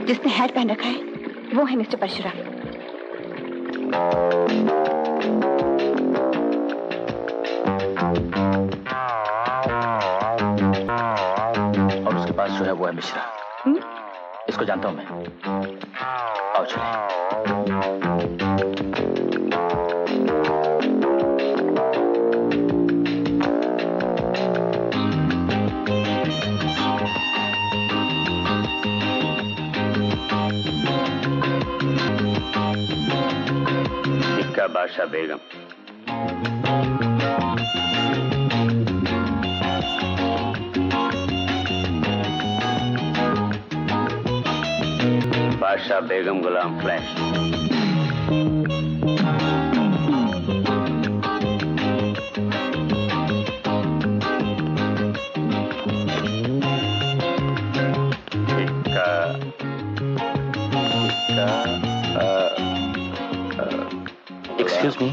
जिसने हैट पहन रखा है वो है मिस्टर परशुराम। और उसके पास जो है वो है मिश्रा। इसको जानता हूं मैं। आओ चले। इक्का बादशाह बेगम। बादशाह बेगम गुलाम फ्लैश। Excuse me.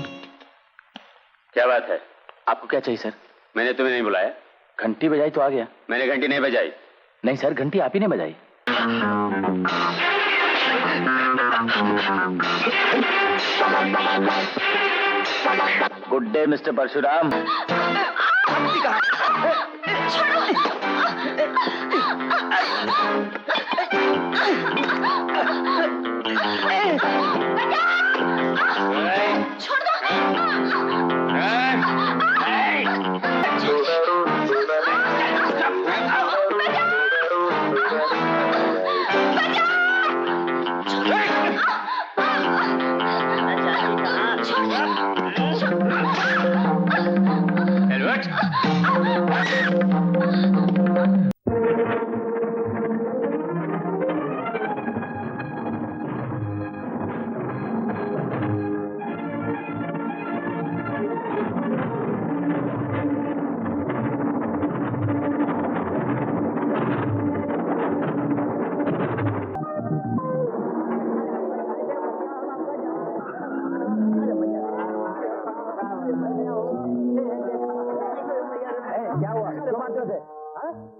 क्या बात है? आपको क्या चाहिए सर? मैंने तुम्हें नहीं बुलाया। घंटी बजाई तो आ गया। मैंने घंटी नहीं बजाई। नहीं सर, घंटी आप ही ने बजाई। Good day mister Parshuram.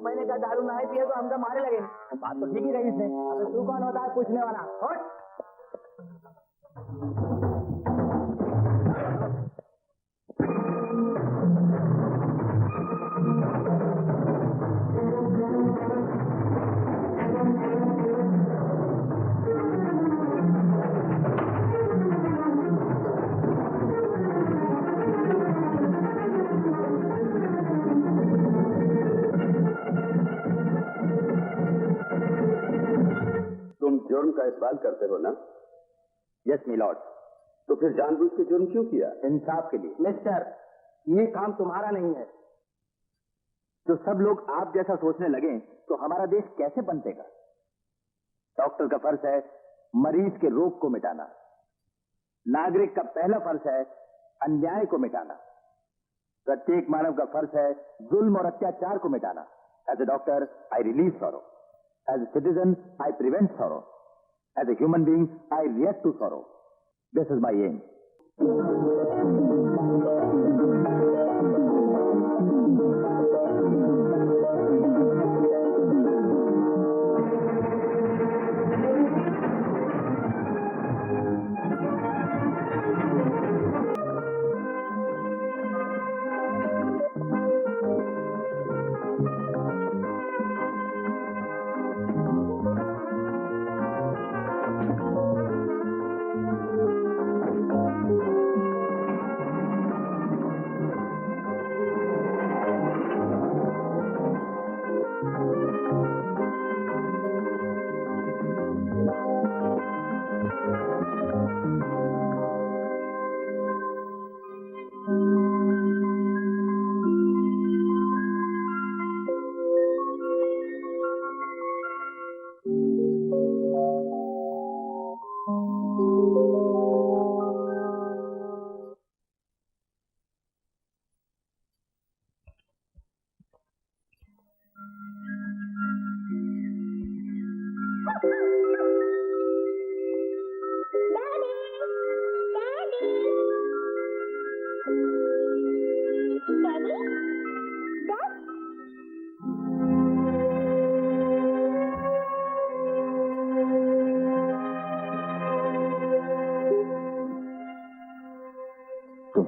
मैंने कहा दारू नहीं पिए तो हमका मारे लगे। बात तो ठीक ही रही इसने। अबे तू कौन होता है पूछने वाला? जुर्म का इकबाल करते हो ना? Yes milord. तो फिर जानबूझ के जुर्म क्यों किया? इंसाफ के लिए। मिस्टर, ये काम तुम्हारा नहीं है। जो सब लोग आप जैसा सोचने लगे तो हमारा देश कैसे बनतेगा? डॉक्टर का फर्ज है मरीज के रोग को मिटाना। नागरिक का पहला फर्ज है अन्याय को मिटाना। प्रत्येक मानव का फर्ज है जुल्म और अत्याचार को मिटाना। As a doctor I relieve sorrow. As a citizen I prevent sorrow. As a human being, I react to sorrow. This is my aim.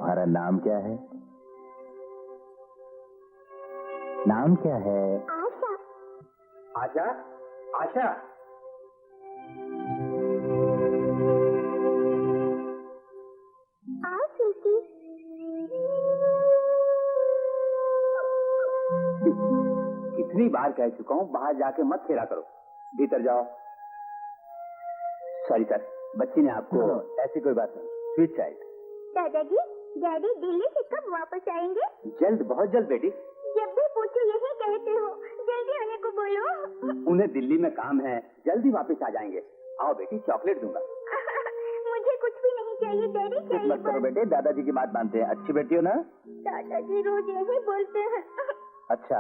तुम्हारा नाम क्या है? नाम क्या है? आशा। आशा? आशा? आओ स्वीटी। कितनी बार कह चुका हूँ बाहर जाके मत खेला करो, भीतर जाओ। सॉरी सर, बच्ची ने आपको। ऐसी कोई बात नहीं, स्वीट चाइल्ड। दादाजी, डैडी दिल्ली से कब वापस आएंगे? जल्द, बहुत जल्द बेटी। जब भी पूछो यही कहते हो, जल्दी आने को बोलो। उन्हें दिल्ली में काम है, जल्दी वापस आ जाएंगे। आओ बेटी, चॉकलेट दूंगा। मुझे कुछ भी नहीं चाहिए डैडी, चाहिए मत करो बेटे, दादाजी की बात मानते हैं। अच्छी बेटी हो ना? दादाजी रोज यही बोलते हैं। अच्छा,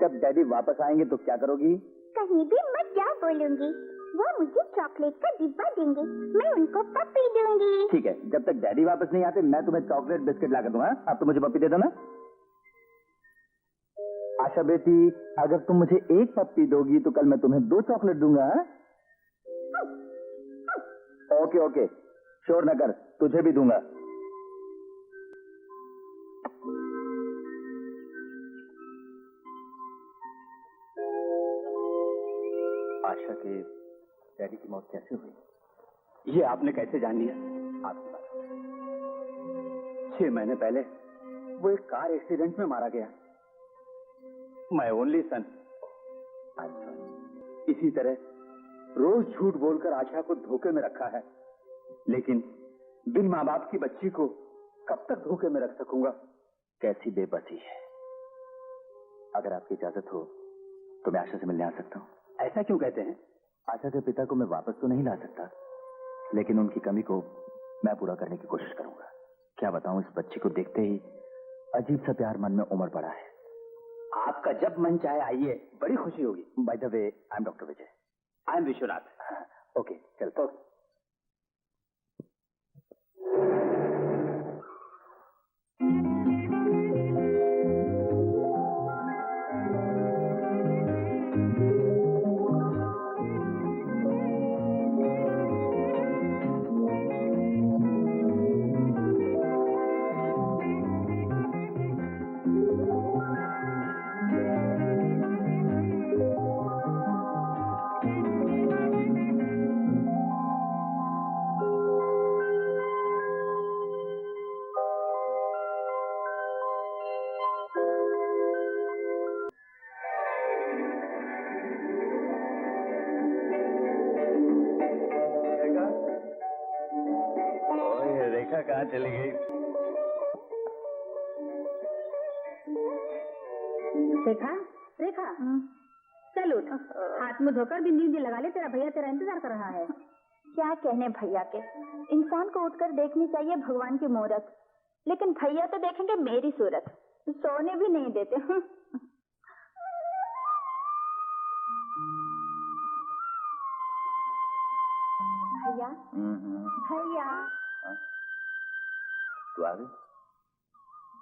जब डैडी वापस आएंगे तो क्या करोगी? कहीं भी मत जा बोलूंगी। वो मुझे चॉकलेट का डिब्बा देंगे, मैं उनको पप्पी दूंगी। ठीक है, जब तक डैडी वापस नहीं आते मैं तुम्हें चॉकलेट बिस्किट ला कर दूंगा। अब तो मुझे पप्पी दे दो ना। आशा बेटी, अगर तुम मुझे एक पप्पी दोगी तो कल मैं तुम्हें 2 चॉकलेट दूंगा। ओके ओके, शोर न कर, तुझे भी दूंगा। आशा के डैडी की मौत कैसे हुई? ये आपने कैसे जान लिया? आपकी बात। 6 महीने पहले वो एक कार एक्सीडेंट में मारा गया। My only son. इसी तरह रोज झूठ बोलकर आशा को धोखे में रखा है, लेकिन बिन माँ बाप की बच्ची को कब तक धोखे में रख सकूंगा? कैसी बेबसी है। अगर आपकी इजाजत हो तो मैं आशा से मिलने आ सकता हूँ। ऐसा क्यों कहते हैं? आशा के पिता को मैं वापस तो नहीं ला सकता, लेकिन उनकी कमी को मैं पूरा करने की कोशिश करूंगा। क्या बताऊं, इस बच्ची को देखते ही अजीब सा प्यार मन में उमड़ पड़ा है। आपका जब मन चाहे आइए, बड़ी खुशी होगी। By the way, I am doctor Vijay. I am Vishwanath. Okay, चलते। रेखा कहाँ चली गई? रेखा, रेखा, चल उठ, हाथ में धोकर बिंदी बिंदी लगा ले, तेरा भैया तेरा इंतजार कर रहा है। क्या कहने भैया के, इंसान को उठकर देखनी चाहिए भगवान की मूरत, लेकिन भैया तो देखेंगे मेरी सूरत, सोने भी नहीं देते। भैया, भैया, तू आ गई?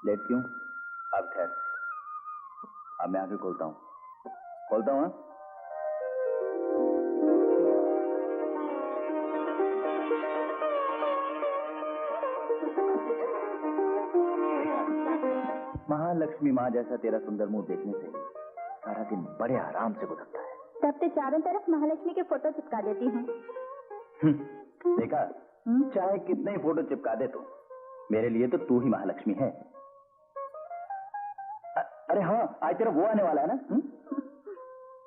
लेट क्यों? अब ठहर, अब मैं आके खोलता हूँ। खोलता हूँ। महालक्ष्मी माँ जैसा तेरा सुंदर मुंह देखने से सारा दिन बड़े आराम से गुजरता है। तब तो चारों तरफ महालक्ष्मी के फोटो चिपका देती हूँ। देखा, चाहे कितने ही फोटो चिपका दे तू, मेरे लिए तो तू ही महालक्ष्मी है। अरे हाँ, आज तेरा वो आने वाला है ना?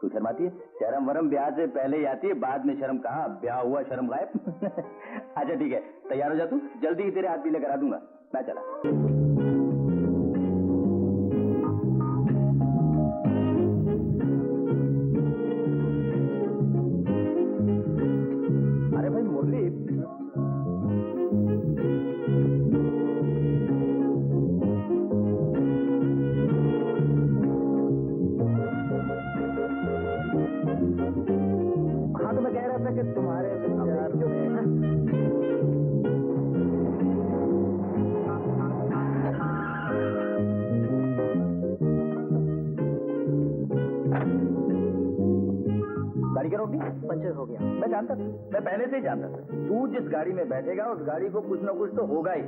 तू शर्माती है? शर्म वरम ब्याह से पहले ही आती है, बाद में शर्म कहाँ, ब्याह हुआ शर्म गायब। अच्छा ठीक है, तैयार हो जा तू, जल्दी ही तेरे हाथ पीले करा दूंगा। मैं चला। गाड़ी क्या रोकी? पंचर हो गया। मैं जानता था, मैं पहले से ही जानता था। तू जिस गाड़ी में बैठेगा उस गाड़ी को कुछ ना कुछ तो होगा ही।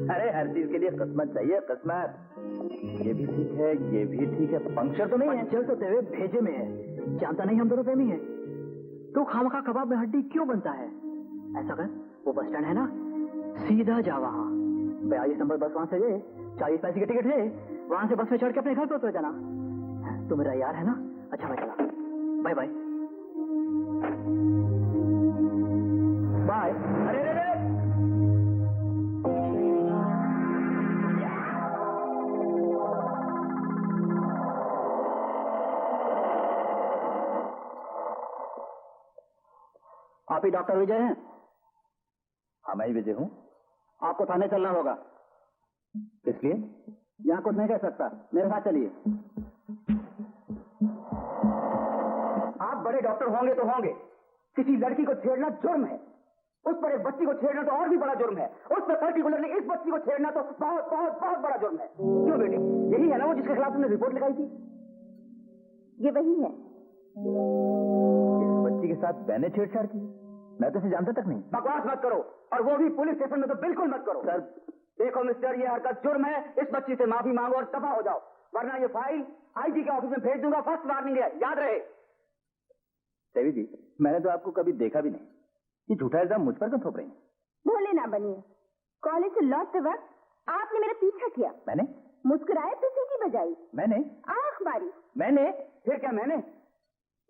अरे हर चीज के लिए किस्मत चाहिए, किस्मत। ये भी ठीक है, ये भी ठीक है। पंक्चर तो नहीं है? पंचर तो तेरे भेजे में है। जानता नहीं हम दोनों प्रेमी हैं। तो खामखा कबाब में हड्डी क्यों बनता है? ऐसा कर, वो बस स्टैंड है ना, सीधा जा वहाँ 42 नंबर बस, वहां से ले 40 पैसे की टिकट ले, वहां से बस में चढ़ के अपने घर पे उतर जाना। तू मेरा यार है ना? अच्छा मैं चला, बाय बाय। बाय। अरे रे रे। आप ही डॉक्टर विजय हैं? हाँ मैं ही विजय हूँ। आपको थाने चलना होगा। इसलिए यहाँ कुछ नहीं कह सकता, मेरे साथ चलिए। आप बड़े डॉक्टर होंगे तो होंगे, किसी लड़की को छेड़ना जुर्म है। उस पर एक बच्ची को छेड़ना तो और भी बड़ा जुर्म है। उस पर पर्टिकुलरली इस बच्ची को छेड़ना तो बहुत बहुत बहुत बड़ा जुर्म है। क्यों बेटी, यही है ना वो जिसके खिलाफ तुमने रिपोर्ट लिखाई थी? ये वही है। इस बच्ची के साथ मैंने छेड़छाड़ की? मैं तो इसे जानता तक नहीं। बकवास मत करो, और वो भी पुलिस स्टेशन में तो बिल्कुल मत करो। सर देखो मिस्टर, ये हरकत जुर्म है। इस बच्ची से माफी मांगो और दफा हो जाओ, वरना ये फाइल आईजी के ऑफिस में भेज दूंगा। फर्स्ट वार्निंग है, याद रहे। देवी जी, मैंने तो आपको कभी देखा भी नहीं। ये झूठा इल्जाम मुझ पर क्यों थोप रही हैं? भोले ना बनिए। कॉलेज से लौटते वक्त आपने मेरा पीछा किया। मैंने? मुस्कुराए तो सीटी बजाई। मैंने? आंख मारी। मैंने? फिर क्या मैंने?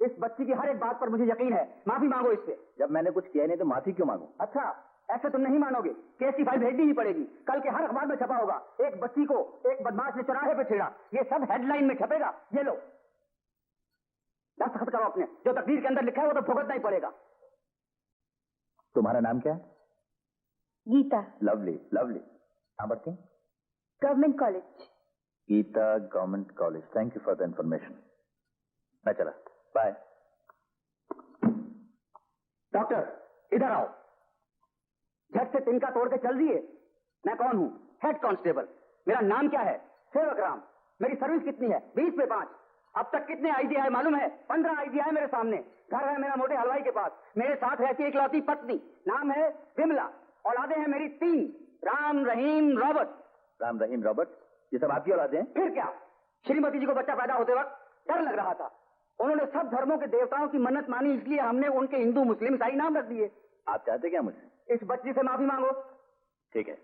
इस बच्ची की हर एक बात पर मुझे यकीन है। माफी मांगो इससे। जब मैंने कुछ किया नहीं तो माफी क्यों मांगू? अच्छा, ऐसे तुम नहीं मानोगे। केस की फाइल भेजनी ही पड़ेगी। कल के हर अखबार में छपा होगा, एक बच्ची को एक बदमाश ने चौराहे पे छेड़ा। ये सब हेडलाइन में छपेगा। ये लो, दस्तखत करो अपने। जो तकदीर के अंदर लिखा है वो तो भुगतना ही पड़ेगा। तुम्हारा नाम क्या है? गीता। Lovely, lovely. कहाँ पढ़ती हैं? Government college. Geeta government college. Thank you for the information. मैं चला, बाय। डॉक्टर इधर आओ। झट से तिनका तोड़ के चल दिए। मैं कौन हूँ? Head constable. मेरा नाम क्या है? सेवक राम। मेरी सर्विस कितनी है? 20 पे 5। अब तक कितने आईजी आए मालूम है? 15 आईजी आए मेरे सामने। घर है मेरा मोटे हलवाई के पास। मेरे साथ रहती है इकलौती पत्नी, नाम है विमला। औलादे हैं मेरी 3, राम रहीम रॉबर्ट। राम रहीम रॉबर्ट, ये सब आपकी औलादे हैं? फिर क्या, श्रीमती जी को बच्चा पैदा होते वक्त डर लग रहा था। उन्होंने सब धर्मों के देवताओं की मन्नत मानी, इसलिए हमने उनके हिंदू मुस्लिम ईसाई नाम रख दिए। आप चाहते क्या मुझसे? इस बच्ची से माफी मांगो। ठीक है,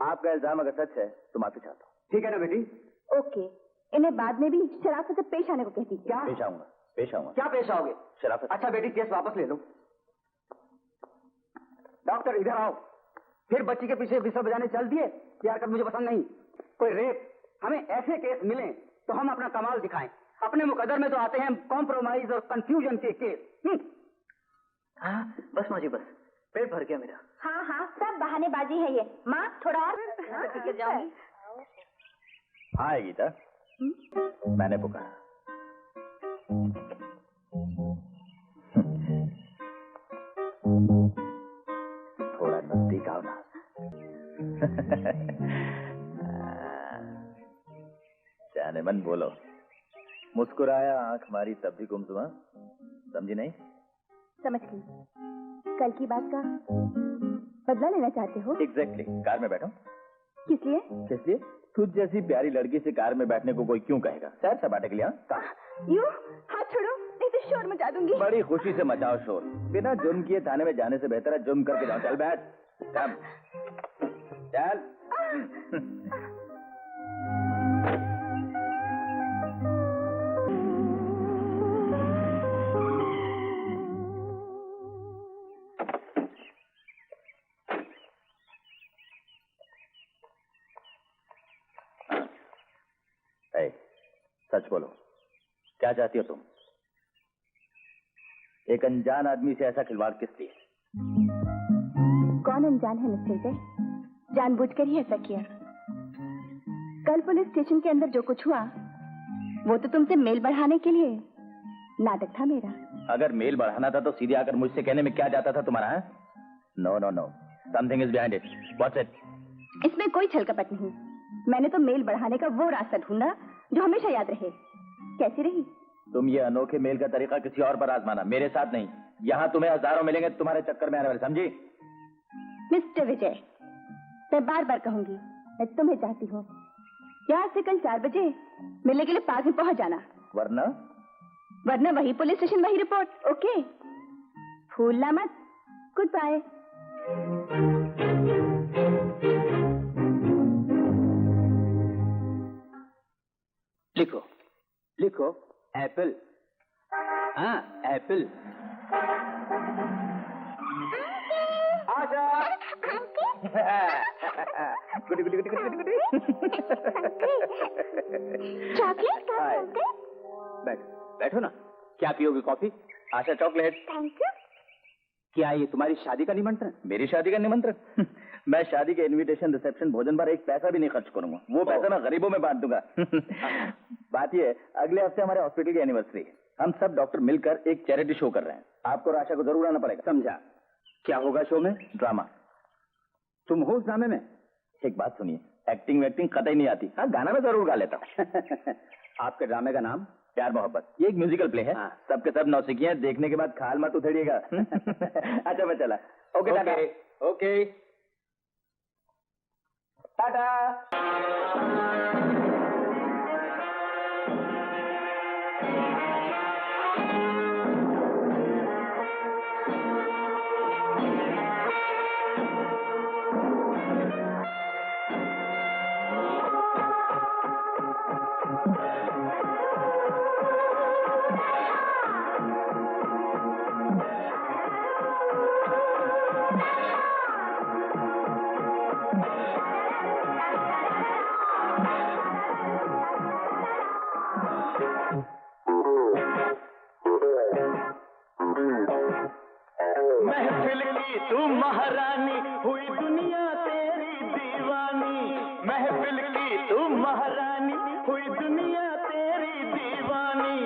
आपका इल्जाम अगर सच है तो माफी चाहता हूँ। ठीक है ना बेटी? ओके, इन्हें बाद में भी शराफत से पेश आने को कहती। क्या पेश आऊंगा? पेश आऊंगा। क्या पेश आओगे? शराफत। अच्छा बेटी, केस वापस ले लो। डॉक्टर इधर आओ। फिर बच्ची के पीछे विसल बजाने चल दिए। ये हरकत मुझे पसंद नहीं। कोई रेप, हमें ऐसे केस मिले तो हम अपना कमाल दिखाएं। अपने मुकद्दर में तो आते हैं कॉम्प्रोमाइज और कंफ्यूजन के केस। हाँ बस माँ जी, बस पेट भर गया मेरा। हाँ हाँ, सब बहानेबाजी है ये। माँ थोड़ा और टिकट जाऊंगी। हाँ गीता, मैंने पुकारा। थोड़ा नजदीक आओ ना। जाने मन बोलो। मुस्कुराया, आंख मारी, तब भी गुमसुमा। समझी नहीं? समझ गई। कल की बात का बदला लेना चाहते हो? एग्जैक्टली। कार में बैठो। किस लिए? किस लिए? तुझ जैसी प्यारी लड़की से कार में बैठने को कोई क्यों कहेगा? सैर सपाटे के लिए। यूं हाथ छोड़ो, नहीं तो शोर मचा दूंगी। बड़ी खुशी से मचाओ शोर। बिना जुर्म किए थाने में जाने से बेहतर है जुर्म करके जाओ। चल बैठ, चल चल। सच बोलो, क्या चाहती हो तुम? एक अनजान आदमी से ऐसा खिलवाड़ किस लिए? कौन अनजान है मिस्टर जय? जानबूझकर ही ऐसा किया। कल पुलिस स्टेशन के अंदर जो कुछ हुआ वो तो तुमसे मेल बढ़ाने के लिए नाटक था मेरा। अगर मेल बढ़ाना था तो सीधे आकर मुझसे कहने में क्या जाता था तुम्हारा? No no no, something is behind it. What's it? इसमें कोई छल कपट नहीं। मैंने तो मेल बढ़ाने का वो रास्ता ढूंढा जो हमेशा याद रहे। कैसी रही? तुम ये अनोखे मेल का तरीका किसी और पर आजमाना, मेरे साथ नहीं। यहाँ तुम्हें हजारों मिलेंगे तुम्हारे चक्कर में आने वाले, समझी? मिस्टर विजय, मैं बार बार कहूंगी, मैं तुम्हें चाहती हूँ। यहाँ से कल 4 बजे मिलने के लिए पार्क में पहुंच जाना। वरना वही पुलिस स्टेशन, वही रिपोर्ट। ओके, भूलना मत। Goodbye. लिखो लिखो, एप्पल। हाँ, एप्पल। आशा। गुडी गुडी गुडी गुडी गुडी। चॉकलेट कब मिलते? बैठो ना। क्या पियोगे, coffee? Asha chocolate. Thank you. क्या ये तुम्हारी शादी का निमंत्रण? मेरी शादी का निमंत्रण? मैं शादी के इनविटेशन, रिसेप्शन, भोजन पर एक पैसा भी नहीं खर्च करूंगा। वो पैसा मैं गरीबों में बांट दूंगा। बात ये है, अगले हफ्ते हमारे हॉस्पिटल की एनिवर्सरी है। हम सब डॉक्टर मिलकर एक चैरिटी शो कर रहे हैं। आपको और आशा को जरूर आना पड़ेगा। समझा। क्या होगा शो में? ड्रामा। तुम हो उस ड्रामे में? एक बात सुनिए, एक्टिंग वैक्टिंग कतई नहीं आती। हाँ, गाना मैं जरूर गा लेता हूँ। आपके ड्रामे का नाम? प्यार मोहब्बत। ये एक म्यूजिकल प्ले है। सबके सब नौसिखियां, देखने के बाद खाल मत उधेड़िएगा। अच्छा, मैं चला। ओके टाटा। ओके टाटा। महफिल की तू महारानी, हुई दुनिया तेरी दीवानी। महफिल की तू महारानी, हुई दुनिया तेरी दीवानी।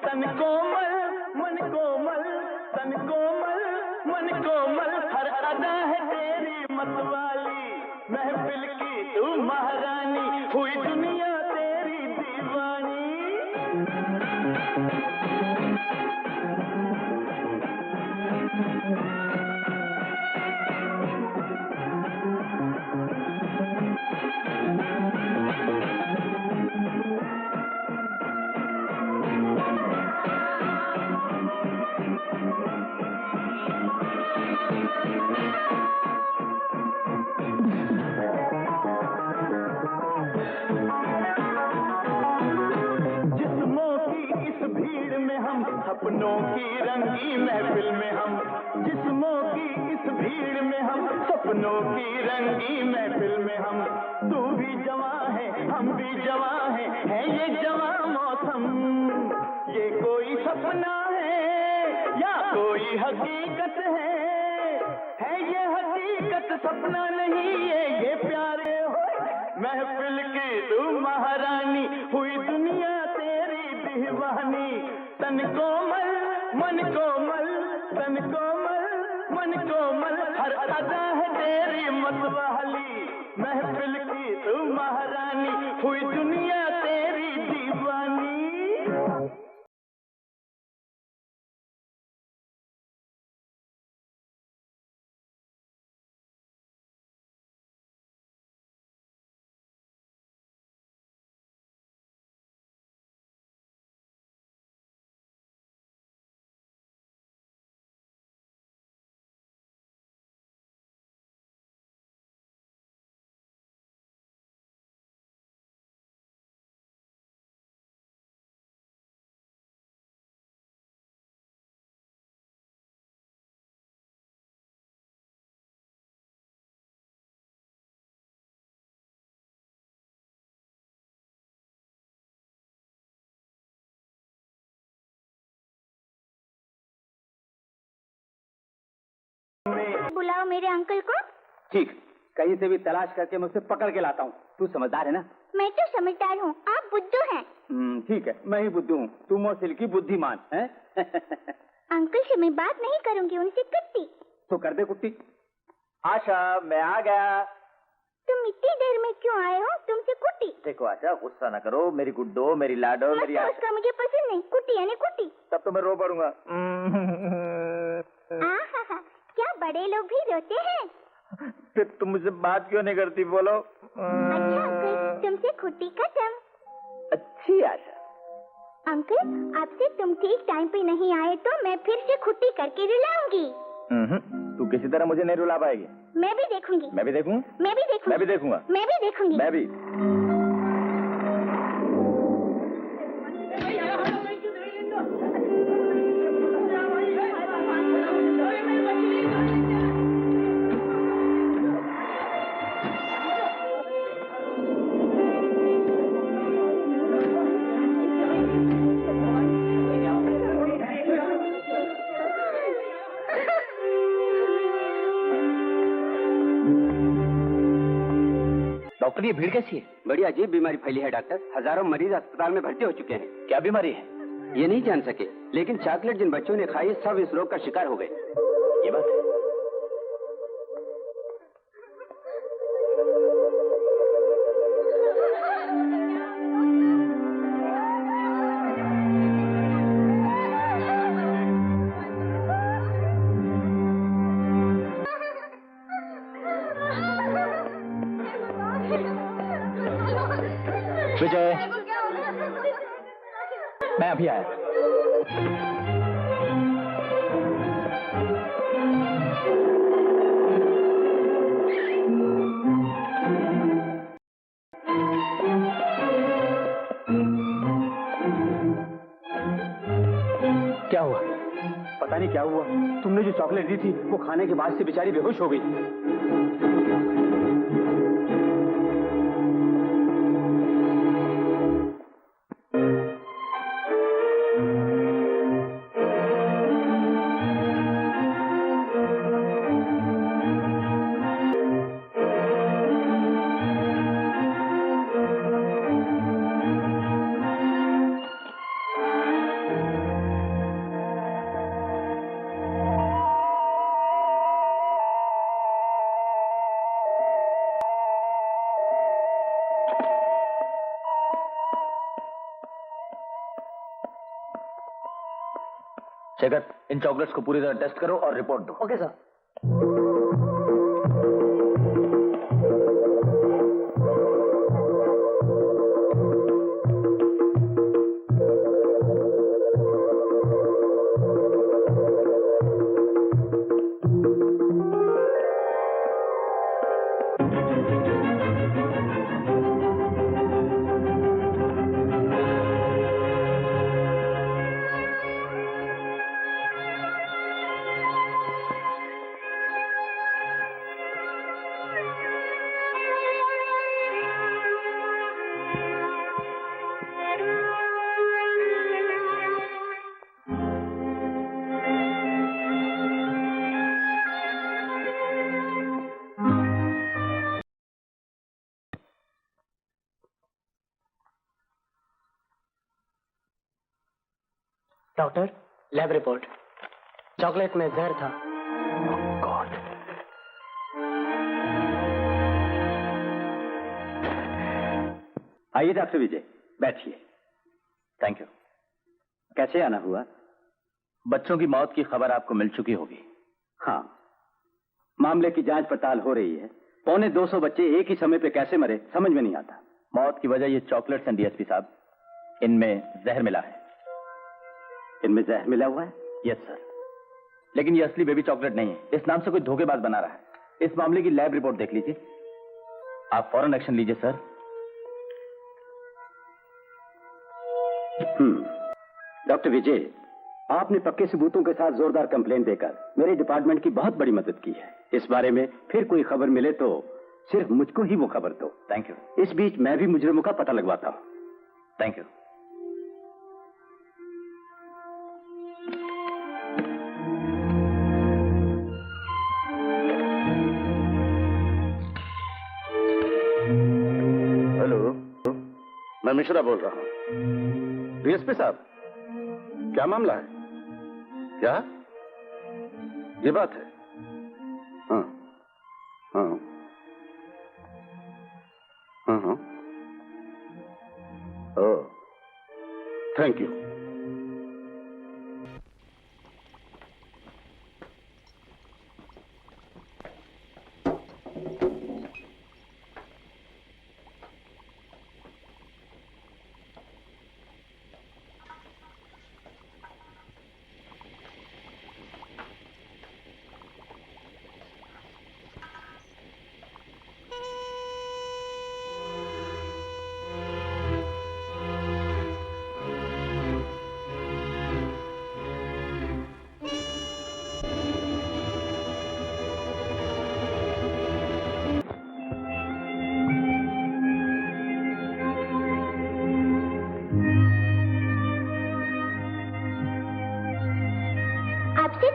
तन कोमल मन कोमल, तन कोमल मन कोमल, हर अदा है तेरी मतवाली। महफिल की तू महारानी, हुई दुनिया तेरी दीवानी। सपनों की रंगी महफिल में हम, जिस्मों की इस भीड़ में हम, सपनों की रंगी महफिल में हम। तू भी जवां है, हम भी जवां है ये जवां मौसम। ये कोई सपना है या कोई हकीकत है ये हकीकत, सपना नहीं ये प्यारे हो। महफिल की तू महारानी, हुई दुनिया तेरी दीवानी। तन कोमल मन कोमल, तन कोमल मन कोमल, हर अदा है तेरी मतवाली। महफिल की तू महारानी, हुई दुनिया तेरी दीवानी। बुलाओ मेरे अंकल को। ठीक, कहीं से भी तलाश करके मैं उसे पकड़ के लाता हूँ। तू समझदार है ना? मैं तो समझदार हूँ, आप बुद्धू हैं। ठीक है, मैं ही बुद्धू हूँ, तुम और सिल्की बुद्धिमान है। अंकल से मैं बात नहीं करूँगी, उनसे कुत्ती। तो कर दे कुट्टी। आशा, मैं आ गया। तुम इतनी देर में क्यों आए हो? तुमसे कुट्टी। देखो आशा, गुस्सा ना करो, मेरी गुड्डो, मेरी लाडो, मेरी आशा। उसका मुझे पसंद नहीं, कुट्टी यानी कुट्टी। तब तो मैं रो पड़ूंगा। क्या बड़े लोग भी रोते हैं? फिर तुम मुझसे बात क्यों नहीं करती, बोलो? अच्छा अंकल, तुमसे कुट्टी खत्म। अच्छी आशा। अंकल, आपसे तुम ठीक टाइम पे नहीं आए तो मैं फिर से खुट्टी करके रुलाऊंगी। तू किसी तरह मुझे नहीं रुला पाएगी। मैं भी देखूंगी। मैं भी देखूं? मैं भी देखूंगी। मैं भी देखूंगा। मैं भी देखूंगी। मैं भी। डॉक्टर, ये भीड़ कैसी है? बड़ी अजीब बीमारी फैली है डॉक्टर। हजारों मरीज अस्पताल में भर्ती हो चुके हैं। क्या बीमारी है? ये नहीं जान सके, लेकिन चॉकलेट जिन बच्चों ने खाई सब इस रोग का शिकार हो गए। ये बात है। विजय, मैं अभी आया। क्या हुआ? पता नहीं क्या हुआ। तुमने जो चॉकलेट दी थी वो खाने के बाद से बेचारी बेहोश हो गई। शेखर, इन चॉकलेट्स को पूरी तरह टेस्ट करो और रिपोर्ट दो। Okay sir. Doctor, lab report. Chocolate में जहर था। गॉड। आइए डॉक्टर विजय, बैठिए। Thank you. कैसे आना हुआ? बच्चों की मौत की खबर आपको मिल चुकी होगी। हाँ, मामले की जांच पड़ताल हो रही है। 250 बच्चे एक ही समय पे कैसे मरे समझ में नहीं आता। मौत की वजह ये चॉकलेट्स हैं डीएसपी साहब, इनमें जहर मिला है। इनमें जहर मिला हुआ है? यस सर, लेकिन ये असली बेबी चॉकलेट नहीं है। इस नाम से कोई धोखेबाज बना रहा है। इस मामले की लैब रिपोर्ट देख लीजिए। आप फौरन एक्शन लीजिए सर। डॉक्टर विजय, आपने पक्के सबूतों के साथ जोरदार कंप्लेंट देकर मेरे डिपार्टमेंट की बहुत बड़ी मदद की है। इस बारे में फिर कोई खबर मिले तो सिर्फ मुझको ही वो खबर दो। Thank you. इस बीच मैं भी मुजरिमों का पता लगवाता हूँ। Thank you. हेलो, मैं मिश्रा बोल रहा हूँ। डीएसपी साहब, क्या मामला है? क्या ये बात है? हाँ हाँ, हाँ हाँ। ओह, थैंक यू।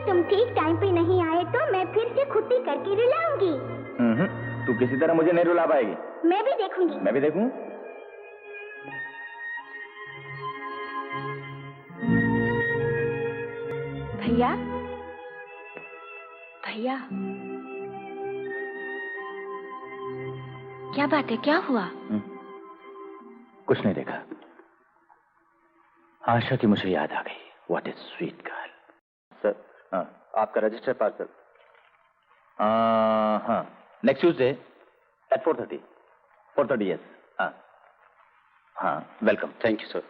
तुम ठीक टाइम पे नहीं आए तो मैं फिर से खुट्टी करके रुलाऊंगी। तू किसी तरह मुझे नहीं रुला पाएगी। मैं भी देखूंगी। मैं भी देखूं। भैया, भैया, क्या बात है, क्या हुआ? कुछ नहीं देखा। आशा की मुझे याद आ गई। What is sweet girl. Sir, हाँ, आपका रजिस्टर पार्सल। हाँ, नेक्स्ट ट्यूसडे एट 4:30। 4:30 यस। हाँ, welcome. Thank you sir.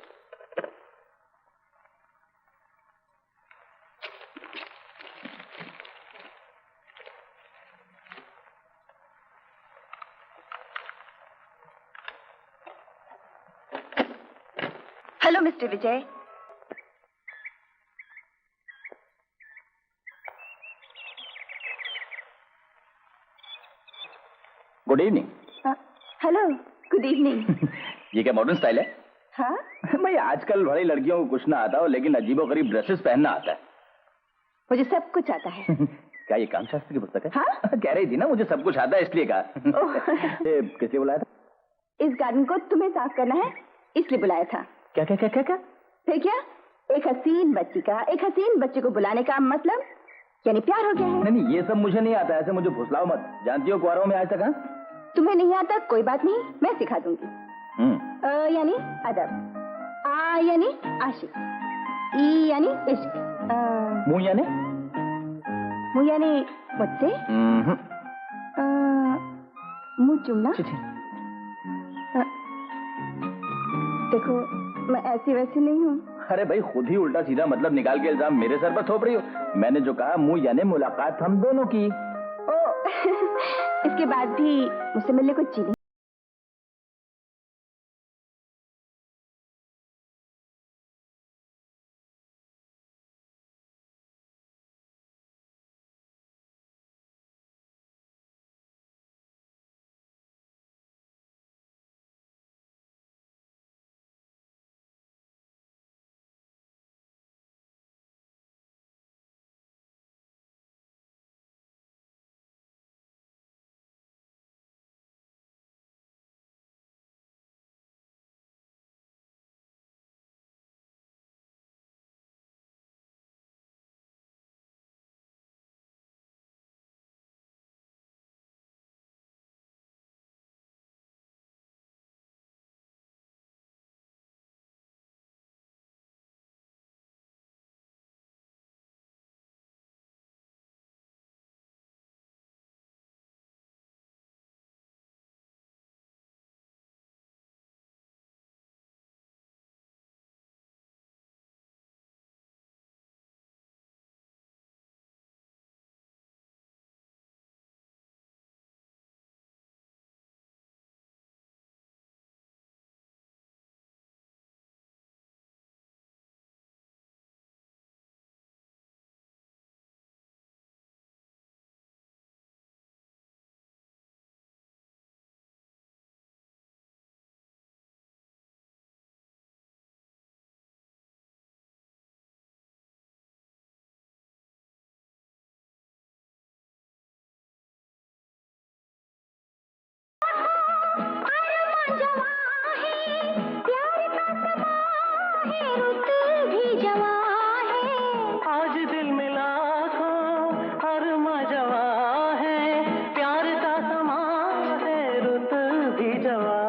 Hello mister Vijay. Good evening. Hello, good evening. ये क्या मॉडर्न स्टाइल है? हाँ, भाई आजकल बड़ी लड़कियों को कुछ ना आता हो, लेकिन अजीबोगरीब ड्रेसेस पहनना आता है। मुझे सब कुछ आता है। क्या ये काम शास्त्र की पुस्तक है? हाँ? कह रही थी ना मुझे सब कुछ आता है, इसलिए कहा। किसने बुलाया था? इस गार्डन को तुम्हें साफ करना है, इसलिए बुलाया था। क्या क्या क्या क्या क्या? फिर क्या, एक हसीन बच्ची को बुलाने का मतलब यानी प्यार हो गया है। नहीं, ये सब मुझे नहीं आता। ऐसे मुझे फुसलाओ मत। जानती हो कुआरों में आज तक। हाँ, तुम्हें नहीं आता कोई बात नहीं, मैं सिखा दूंगी। यानी अदब, आ यानी आशिक, ई यानी इश्क, मुंह यानी मुझसे मुंह चूमना। देखो मैं ऐसी वैसी नहीं हूँ। अरे भाई, खुद ही उल्टा सीधा मतलब निकाल के इल्जाम मेरे सर पर थोप रही हो। मैंने जो कहा मुंह यानी मुलाकात हम दोनों की। इसके बाद भी मुझसे मिलने को जी नहीं। आज दिल में लाखों अरमा जवा है, प्यार का समा है, रुत भी जवा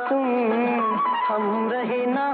तुम हम रहे ना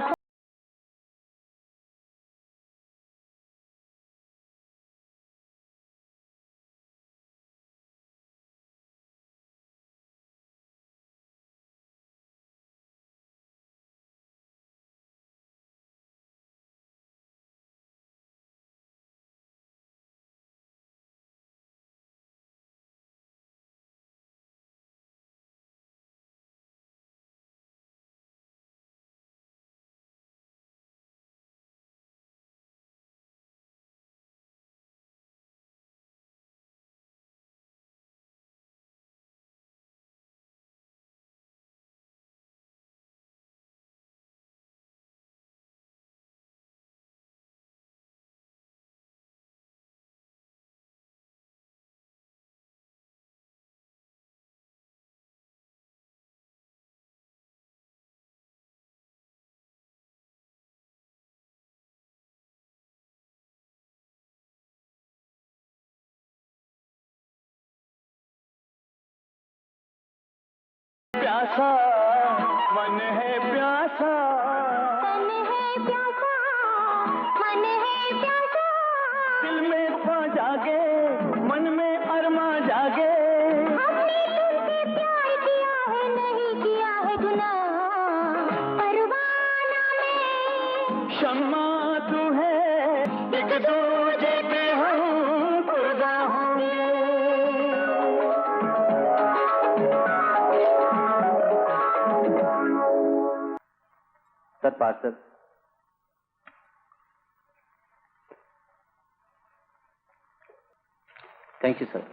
प्यासा मन है प्यासा मन है प्यासा मन है प्यासा दिल में था जागे मन में अरमा जागे हमने तुमसे प्यार किया है नहीं किया है गुनाह परवाना में शम्मा तू है एक दूजे पे हम कुर्बा होंगे sir pass sir thank you sir.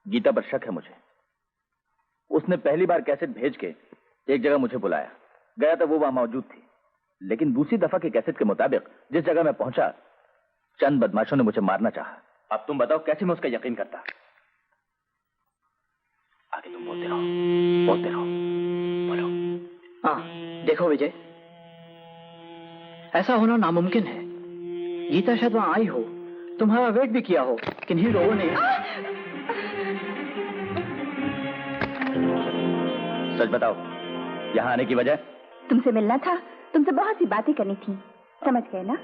Geeta पर शक है मुझे। उसने पहली बार कैसेट भेज के एक जगह मुझे बुलाया, गया था, वो वहां मौजूद थी। लेकिन दूसरी दफा के कैसेट के मुताबिक जिस जगह मैं पहुंचा, चंद बदमाशों ने मुझे मारना चाहा। अब तुम बताओ कैसे मैं उसका यकीन करता? आगे तुम बोलते रहो, बोलते रहो, बोलो। हाँ देखो विजय, ऐसा होना नामुमकिन है। गीता शायद वहां आई हो, तुम्हारा वेट भी किया हो, किन्हीं लोगों ने। सच बताओ, यहाँ आने की वजह? तुमसे मिलना था, तुमसे बहुत सी बातें करनी थी, समझ गए ना?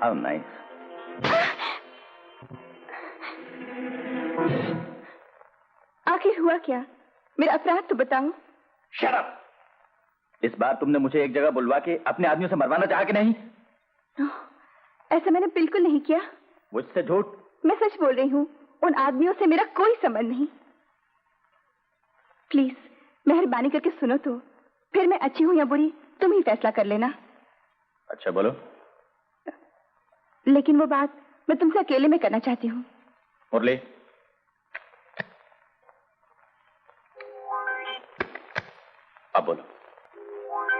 How nice. आखिर हुआ क्या? मेरा अपराध तो बताओ। Shut up! इस बार तुमने मुझे एक जगह बुलवा के अपने आदमियों से मरवाना चाहा कि नहीं? ऐसा मैंने बिल्कुल नहीं किया। मुझसे झूठ? मैं सच बोल रही हूँ, उन आदमियों से मेरा कोई संबंध नहीं। प्लीज मेहरबानी करके सुनो तो, फिर मैं अच्छी हूँ या बुरी तुम ही फैसला कर लेना। अच्छा बोलो। लेकिन वो बात मैं तुमसे अकेले में करना चाहती हूँ। मुरली, अब बोलो।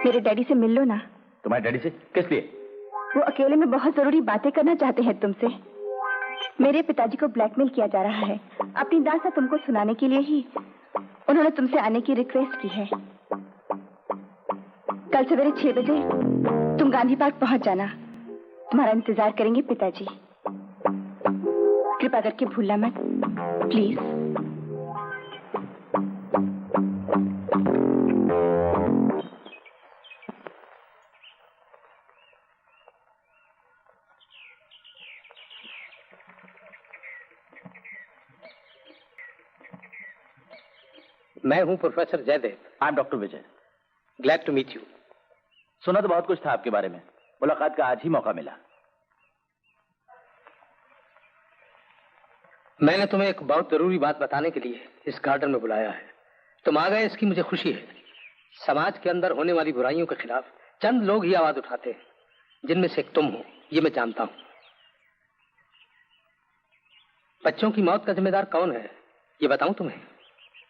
मेरे डैडी से मिल लो ना। तुम्हारे डैडी से? किस लिए? वो अकेले में बहुत जरूरी बातें करना चाहते हैं तुमसे। मेरे पिताजी को ब्लैकमेल किया जा रहा है, अपनी दास्तां तुमको सुनाने के लिए ही उन्होंने तुमसे आने की रिक्वेस्ट की है। कल सवेरे 6 बजे तुम गांधी पार्क पहुंच जाना, तुम्हारा इंतजार करेंगे पिताजी। कृपा करके भूलना मत, प्लीज। मैं हूं professor Jaidev. I am doctor Vijay. Glad to meet you. सुना तो बहुत कुछ था आपके बारे में, मुलाकात का आज ही मौका मिला। मैंने तुम्हें एक बहुत जरूरी बात बताने के लिए इस गार्डन में बुलाया है। तुम आ गए, इसकी मुझे खुशी है। समाज के अंदर होने वाली बुराइयों के खिलाफ चंद लोग ही आवाज उठाते हैं, जिनमें से एक तुम हो, ये मैं जानता हूं। बच्चों की मौत का जिम्मेदार कौन है, ये बताऊं तुम्हें?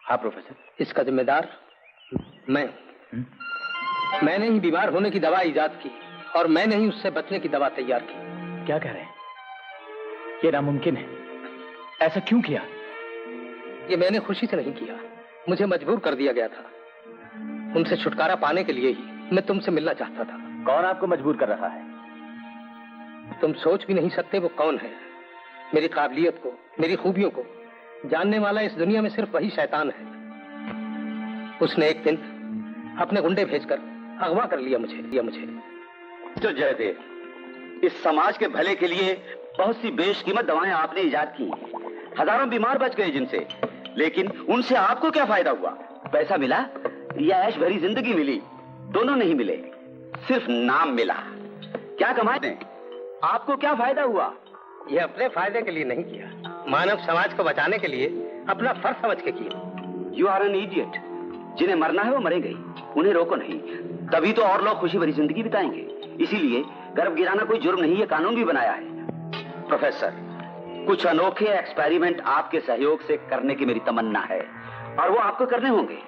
हाँ प्रोफेसर। इसका जिम्मेदार मैं। मैंने ही बीमार होने की दवा इजाद की और मैंने ही उससे बचने की दवा तैयार की। क्या कह रहे हैं? ये नामुमकिन है। ऐसा क्यों किया? ये मैंने खुशी से नहीं किया, मुझे मजबूर कर दिया गया था। उनसे छुटकारा पाने के लिए ही मैं तुमसे मिलना चाहता था। कौन आपको मजबूर कर रहा है? तुम सोच भी नहीं सकते वो कौन है। मेरी काबिलियत को, मेरी खूबियों को जानने वाला इस दुनिया में सिर्फ वही शैतान है। उसने एक दिन अपने गुंडे भेजकर अगवा कर लिया मुझे। तो जयदेव, इस समाज के भले के लिए बहुत सी बेशकीमत दवाएं आपने इजाद की, हजारों बीमार बच गए जिनसे, लेकिन उनसे आपको क्या फायदा हुआ? पैसा मिला या ऐश भरी जिंदगी मिली? दोनों नहीं मिले, सिर्फ नाम मिला। क्या कमाए? आपको क्या फायदा हुआ? ये अपने फायदे के लिए नहीं किया, मानव समाज को बचाने के लिए अपना फर्ज समझ के किया। You are an idiot. जिन्हें मरना है वो मरेंगे, उन्हें रोको नहीं, तभी तो और लोग खुशी भरी जिंदगी बिताएंगे। इसीलिए गर्भ गिराना कोई जुर्म नहीं, ये कानून भी बनाया है। प्रोफेसर, कुछ अनोखे एक्सपेरिमेंट आपके सहयोग से करने की मेरी तमन्ना है, और वो आपको करने होंगे।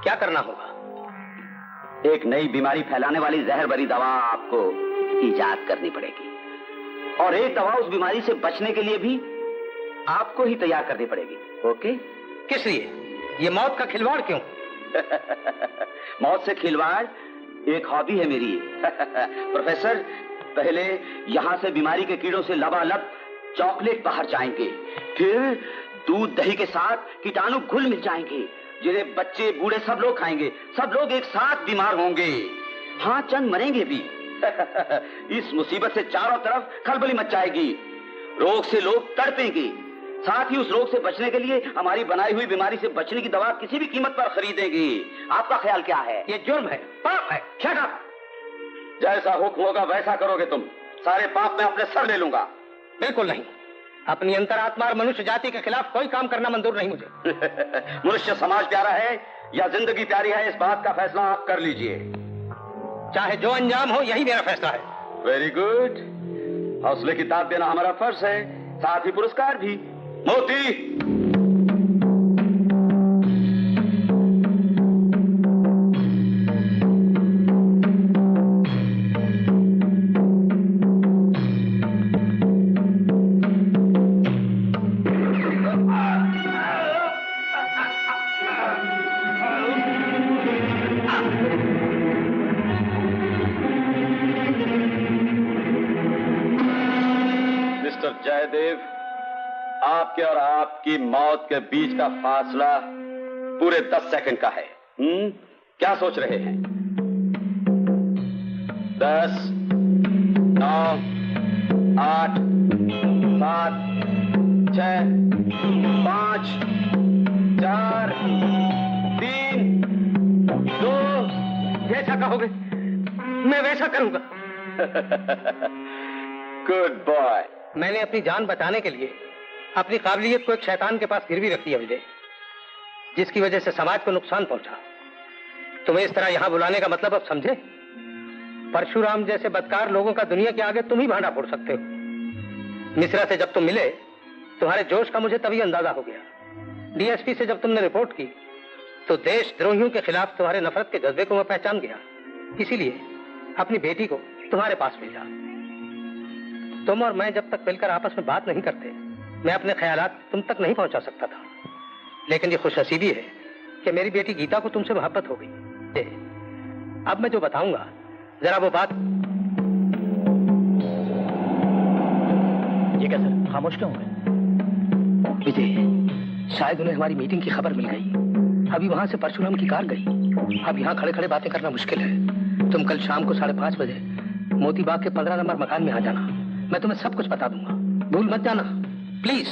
क्या करना होगा? एक नई बीमारी फैलाने वाली जहर भरी दवा आपको इजाद करनी पड़ेगी, और एक दवा उस बीमारी से बचने के लिए भी आपको ही तैयार करनी पड़ेगी। ओके? किस लिए? ये मौत का खिलवाड़ क्यों? मौत से खिलवाड़ एक हॉबी है मेरी। प्रोफेसर, पहले यहां से बीमारी के कीड़ों से लबालब चॉकलेट बाहर जाएंगे, फिर दूध दही के साथ कीटाणु घुल मिल जाएंगे, जिन्हें बच्चे बूढ़े सब लोग खाएंगे। सब लोग एक साथ बीमार होंगे, हाँ चंद मरेंगे भी। इस मुसीबत से चारों तरफ खलबली मच जाएगी, रोग से लोग तड़पेंगे। साथ ही उस रोग से बचने के लिए हमारी बनाई हुई बीमारी से बचने की दवा किसी भी कीमत पर खरीदेंगे। आपका ख्याल क्या है? ये जुर्म है, पाप है। Shut up! जैसा हुक्म होगा वैसा करोगे तुम। सारे पाप मैं अपने सर ले लूंगा। बिल्कुल नहीं, अपनी अंतरात्मा और मनुष्य जाति के खिलाफ कोई काम करना मंजूर नहीं मुझे। मनुष्य समाज प्यारा है या जिंदगी प्यारी है, इस बात का फैसला आप कर लीजिए। चाहे जो अंजाम हो, यही मेरा फैसला है। Very good. हौसले की दाद देना हमारा फर्ज है, साथ ही पुरस्कार भी। मोती, मिस्टर जयदेव, आपके और आपकी मौत के बीच का फासला पूरे 10 सेकंड का है। क्या सोच रहे हैं? 10, 9, 8, 7, 6, 5, 4, 3, 2। जैसा कहोगे मैं वैसा करूंगा। Good boy. मैंने अपनी जान बचाने के लिए अपनी काबिलियत को एक शैतान के पास गिरवी रख दिया विजय, जिसकी वजह से समाज को नुकसान पहुंचा। तुम्हें इस तरह यहां बुलाने का मतलब अब समझे? परशुराम जैसे बदकार लोगों का दुनिया के आगे तुम ही भांडा फोड़ सकते हो। मिश्रा से जब तुम मिले तुम्हारे जोश का मुझे तभी अंदाजा हो गया। डीएसपी से जब तुमने रिपोर्ट की तो देशद्रोहियों के खिलाफ तुम्हारे नफरत के जज्बे को मैं पहचान गया। इसीलिए अपनी बेटी को तुम्हारे पास भेजा। तुम और मैं जब तक मिलकर आपस में बात नहीं करते, मैं अपने ख्यालात तुम तक नहीं पहुंचा सकता था। लेकिन ये खुशनसीबी है कि मेरी बेटी गीता को तुमसे मोहब्बत हो गई। अब मैं जो बताऊंगा जरा वो बात। ये क्या सर, खामोश क्यों हुए? विजय, शायद उन्हें हमारी मीटिंग की खबर मिल गई। अभी वहां से परशुराम की कार गई। अब यहाँ खड़े खड़े बातें करना मुश्किल है। तुम कल शाम को 5:30 बजे मोती बाग के 15 नंबर मकान में आ जाना। मैं तुम्हें सब कुछ बता दूंगा, भूल मत जाना प्लीज।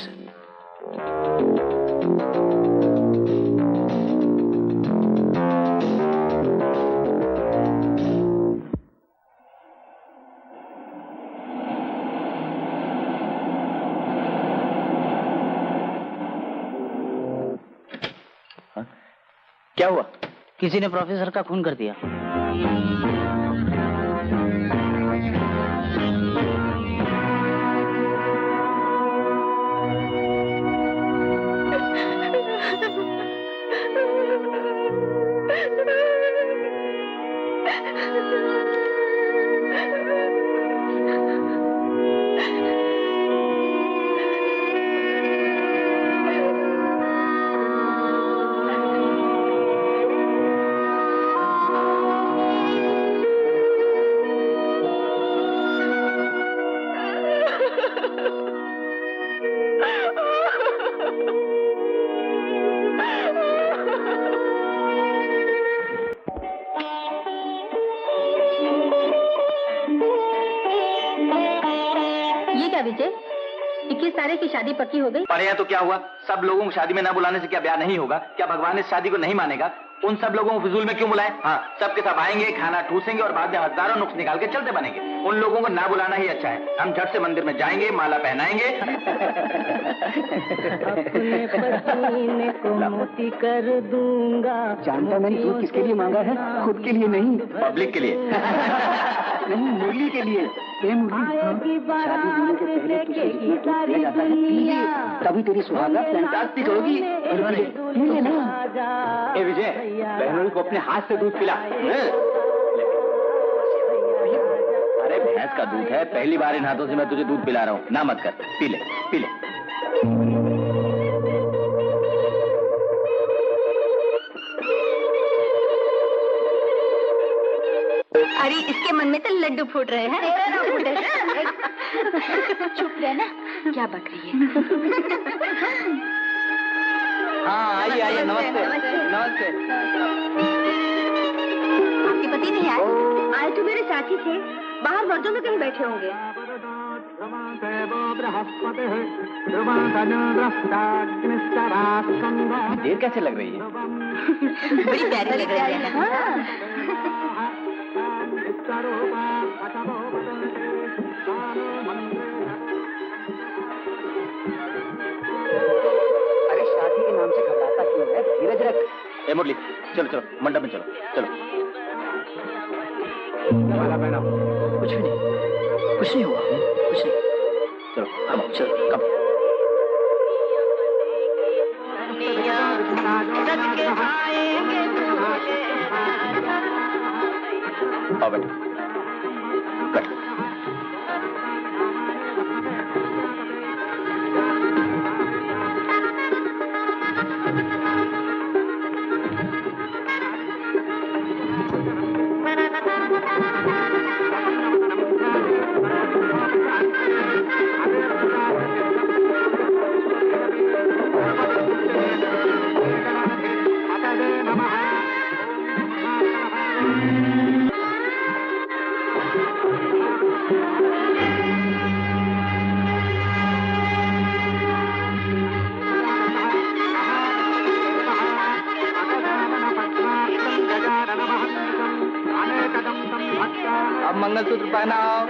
क्या हुआ? किसी ने प्रोफेसर का खून कर दिया। विजय, 21 तारीख की शादी पक्की हो गई। अरे यहाँ तो क्या हुआ? सब लोगों को शादी में ना बुलाने से क्या ब्याह नहीं होगा? क्या भगवान इस शादी को नहीं मानेगा? उन सब लोगों को फिजूल में क्यों बुलाएं? हाँ, सबके सब आएंगे, खाना ठूसेंगे और बाद में हजारों नुक्स निकाल के चलते बनेंगे। उन लोगों को ना बुलाना ही अच्छा है। हम झट से मंदिर में जाएंगे, माला पहनाएंगे। अपने पसीने को मोती कर दूंगा। जानता मैंने दूध किसके लिए मांगा है? खुद के लिए नहीं, पब्लिक के लिए। नहीं, मुरली के लिए। शादी होने के पहले तुझे जितना दूध दिया जाता है पीजिए, तभी तेरी सुहागा फैंटास्टिक होगी। ए विजय, बहनोई को अपने हाथ से दूध पिला। अरे भैंस का दूध है, पहली बार इन हाथों से मैं तुझे दूध पिला रहा हूँ। ना मत कर, पी ले, पी ले। अरे इसके मन में तो लड्डू फूट रहे हैं। तेरा ना फूटे। चुप रहना, क्या बक रही है? हाँ, आइए आइए, नमस्ते नमस्ते। आपके पति नहीं आए? आए तो मेरे साथी थे, बाहर मर्दों में कहीं बैठे होंगे। देर कैसे लग रही है? बड़ी प्यारी लग रही है। अरे शादी के नाम से घबराता क्यों है? धीरज रख। ए मुरली, चलो चलो मंडप में चलो, चलो। माला पहनाओ। कुछ भी नहीं, कुछ नहीं हुआ, कुछ नहीं। चलो कम, चलो कम। आओ बैठो, बैठो। अब मंगलसूत्र पहनाओ।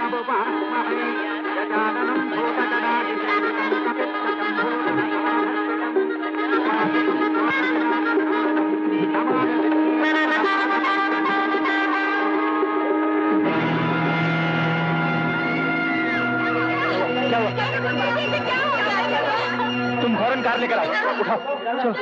तुम फौरन कार लेकर आओ। उठाओ, चलो,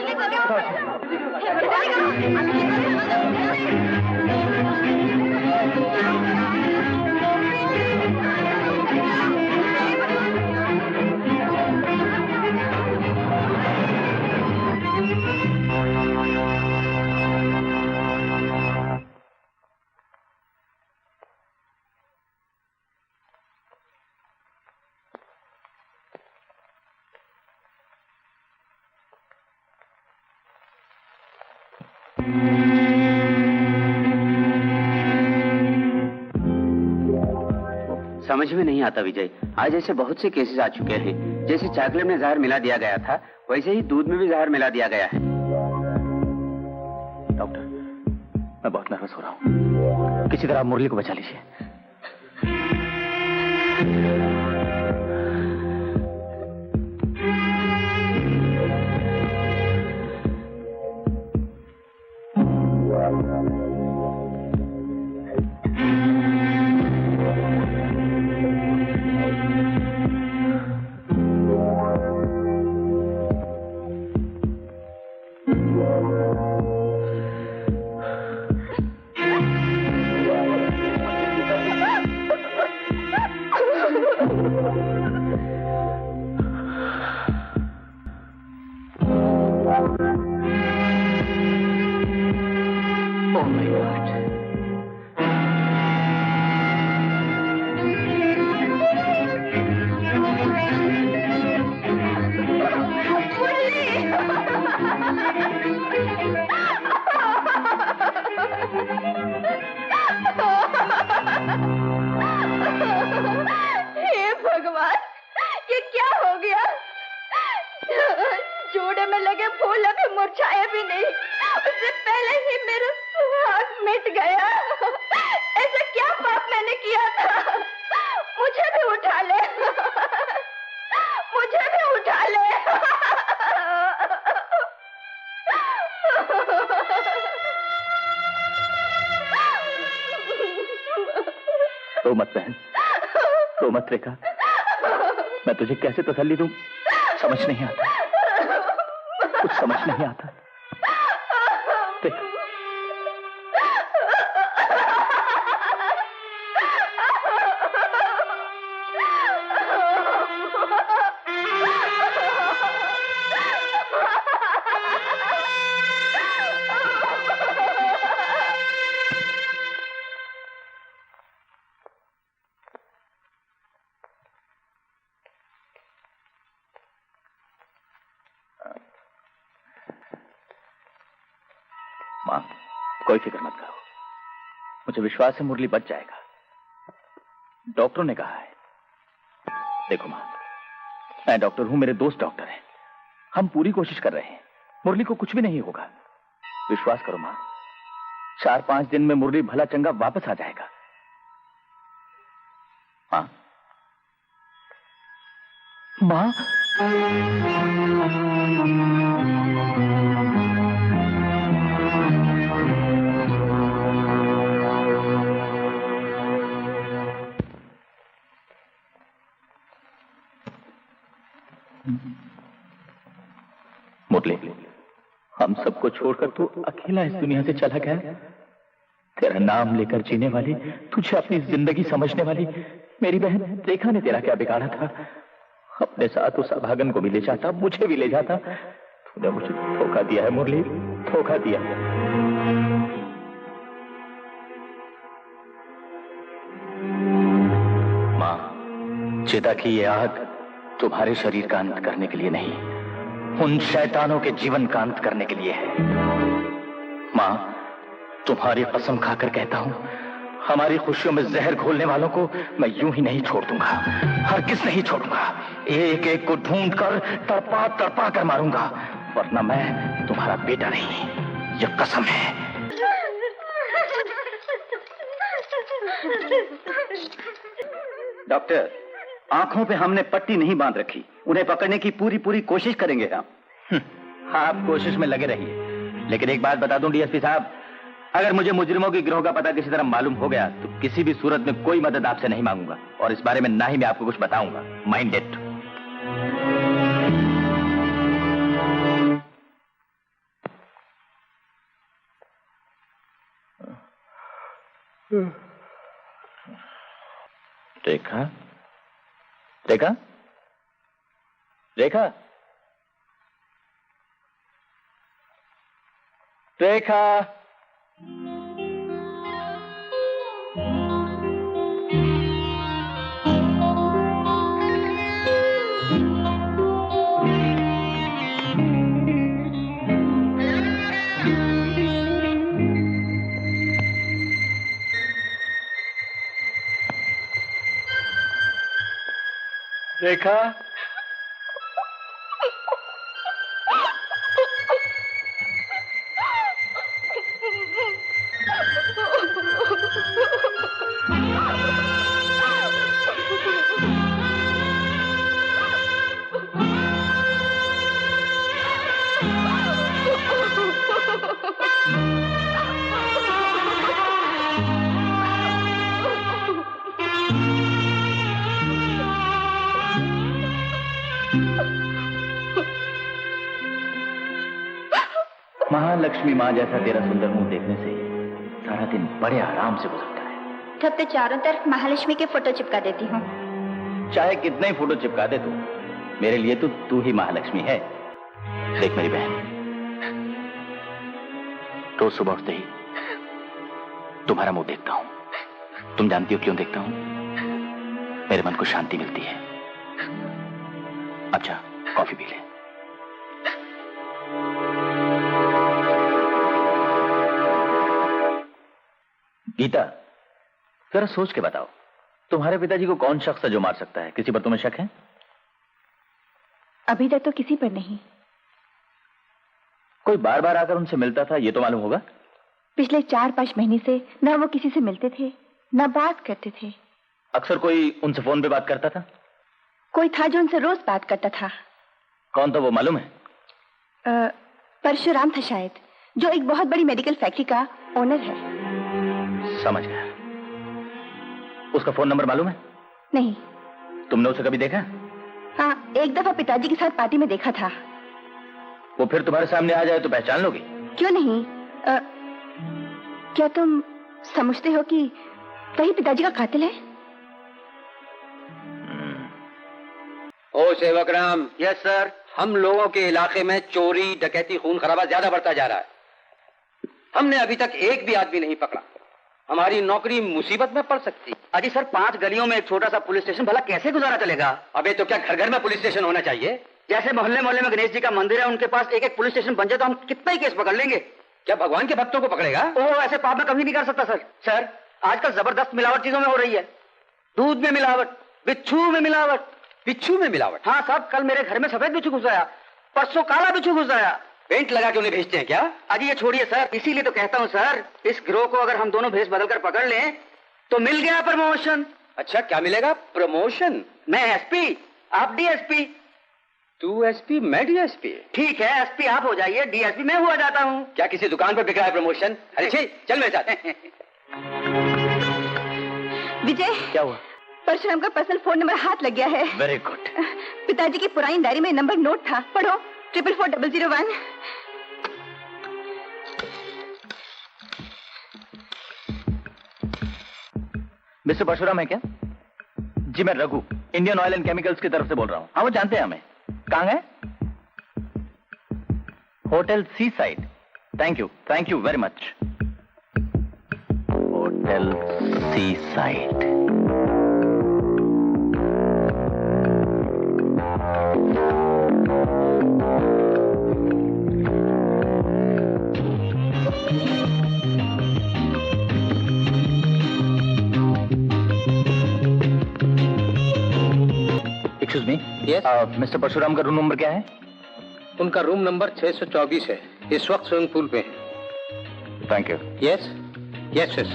समझ में नहीं आता विजय, आज ऐसे बहुत से केसेस आ चुके हैं। जैसे चॉकलेट में जहर मिला दिया गया था, वैसे ही दूध में भी जहर मिला दिया गया है। डॉक्टर, मैं बहुत नर्वस हो रहा हूँ, किसी तरह आप मुरली को बचा लीजिए। रो मत बहन, रो मत रेखा। मैं तुझे कैसे तसल्ली दूं, समझ नहीं आता, कुछ समझ नहीं आता। देख, मां, कोई फिक्र मत करो, मुझे विश्वास है मुरली बच जाएगा। डॉक्टरों ने कहा है। देखो मां, मैं डॉक्टर हूं, मेरे दोस्त डॉक्टर हैं, हम पूरी कोशिश कर रहे हैं, मुरली को कुछ भी नहीं होगा। विश्वास करो मां, 4-5 दिन में मुरली भला चंगा वापस आ जाएगा। मां, मां, मुरली, हम सबको छोड़कर तू अकेला इस दुनिया से चला गया। तेरा नाम लेकर जीने वाली, तुझे अपनी जिंदगी समझने वाली मेरी बहन रेखा ने तेरा क्या बिगाड़ा था। अपने साथ उस अभागन को भी ले जाता, मुझे भी ले जाता। तूने मुझे धोखा दिया है मुरली, धोखा दिया। मां, चिता की ये आग तुम्हारे शरीर का अंत करने के लिए नहीं, उन शैतानों के जीवन का अंत करने के लिए है। मां, तुम्हारी कसम खाकर कहता हूं, हमारी खुशियों में जहर घोलने वालों को मैं यूं ही नहीं छोड़ दूंगा, हरगिज़ नहीं छोड़ूंगा। एक एक को ढूंढकर तड़पा तड़पा कर मारूंगा, वरना मैं तुम्हारा बेटा नहीं, यह कसम है। डॉक्टर, आंखों पे हमने पट्टी नहीं बांध रखी, उन्हें पकड़ने की पूरी पूरी कोशिश करेंगे हम। आप कोशिश में लगे रहिए, लेकिन एक बात बता दूं डीएसपी साहब, अगर मुझे मुजरिमों की गिरोह का पता किसी तरह मालूम हो गया तो किसी भी सूरत में कोई मदद आपसे नहीं मांगूंगा, और इस बारे में ना ही मैं आपको कुछ बताऊंगा। Mind it. रेखा, रेखा, रेखा, रेखा। रेखा, महालक्ष्मी माँ जैसा तेरा सुंदर मुंह देखने से सारा दिन बड़े आराम से गुजरता है। तब तो चारों तरफ महालक्ष्मी के फोटो चिपका देती हूँ। चाहे कितने ही फोटो चिपका दे तू, मेरे लिए तो तू ही महालक्ष्मी है। देख मेरी बहन, रोज सुबह उठते ही तुम्हारा मुंह देखता हूं। तुम जानती हो क्यों देखता हूं? मेरे मन को शांति मिलती है। अच्छा, कॉफी पी ले। गीता, जरा सोच के बताओ, तुम्हारे पिताजी को कौन शख्स है जो मार सकता है? किसी पर तुम्हें शक है? अभी तक तो किसी पर नहीं। कोई बार बार आकर उनसे मिलता था, ये तो मालूम होगा। पिछले 4-5 महीने से न वो किसी से मिलते थे न बात करते थे। अक्सर कोई उनसे फोन पे बात करता था? कोई था जो उनसे रोज बात करता था। कौन था वो मालूम है? परशुराम था शायद, जो एक बहुत बड़ी मेडिकल फैक्ट्री का ओनर है। समझ गया। उसका फोन नंबर मालूम है? नहीं। तुमने उसे कभी देखा? हाँ, एक दफा पिताजी के साथ पार्टी में देखा था। वो फिर तुम्हारे सामने आ जाए तो पहचान लोगी? क्यों नहीं? क्या तुम समझते हो कि वही पिताजी का कातिल है? ओ सेवक राम। Yes sir. हम लोगों के इलाके में चोरी, डकैती, खून खराबा ज्यादा बढ़ता जा रहा है। हमने अभी तक एक भी आदमी नहीं पकड़ा। हमारी नौकरी मुसीबत में पड़ सकती। अजी सर, 5 गलियों में एक छोटा सा पुलिस स्टेशन भला कैसे गुजारा चलेगा? अबे तो क्या घर घर में पुलिस स्टेशन होना चाहिए? जैसे मोहल्ले मोहल्ले में गणेश जी का मंदिर है, उनके पास एक एक पुलिस स्टेशन बन जाए तो हम कितना ही केस पकड़ लेंगे। क्या भगवान के भक्तों को पकड़ेगा? ओह, ऐसे पाप में कभी नहीं कर सकता सर। सर, आजकल जबरदस्त मिलावट चीजों में हो रही है। दूध में मिलावट, बिच्छू में मिलावट। बिच्छू में मिलावट? हाँ साहब, कल मेरे घर में सफेद बिच्छू घुस आया, परसों काला बिच्छू घुस आया। पेंट लगा के उन्हें भेजते हैं क्या? अजी ये छोड़िए सर, इसीलिए तो कहता हूँ सर, इस गिरोह को अगर हम दोनों भेष बदलकर पकड़ लें तो मिल गया प्रमोशन। अच्छा, क्या मिलेगा? प्रमोशन? मैं एसपी, आप डीएसपी। तू एसपी, मैं डीएसपी। ठीक है, एसपी आप हो जाइए, डीएसपी मैं हुआ जाता हूँ। क्या किसी दुकान पर बिक रहा है प्रमोशन? अरे छी, चल मेरे साथ। विजय, क्या हुआ? परशुराम का पर्सनल फोन नंबर हाथ लग गया है। Very good. पिताजी की पुरानी डायरी में नंबर नोट था, पढ़ो। 444-001। मिस्टर परशुराम है क्या? जी मैं Raghu, Indian oil and chemicals की तरफ से बोल रहा हूँ। हाँ, वो जानते हैं हमें। कहाँ है? Hotel seaside. Thank you very much. Hotel seaside. Excuse me. Yes. Mister Parshuram का रूम नंबर क्या है? उनका रूम नंबर 624 है। इस वक्त स्विमिंग पूल पे है। Thank you. Yes yes yes.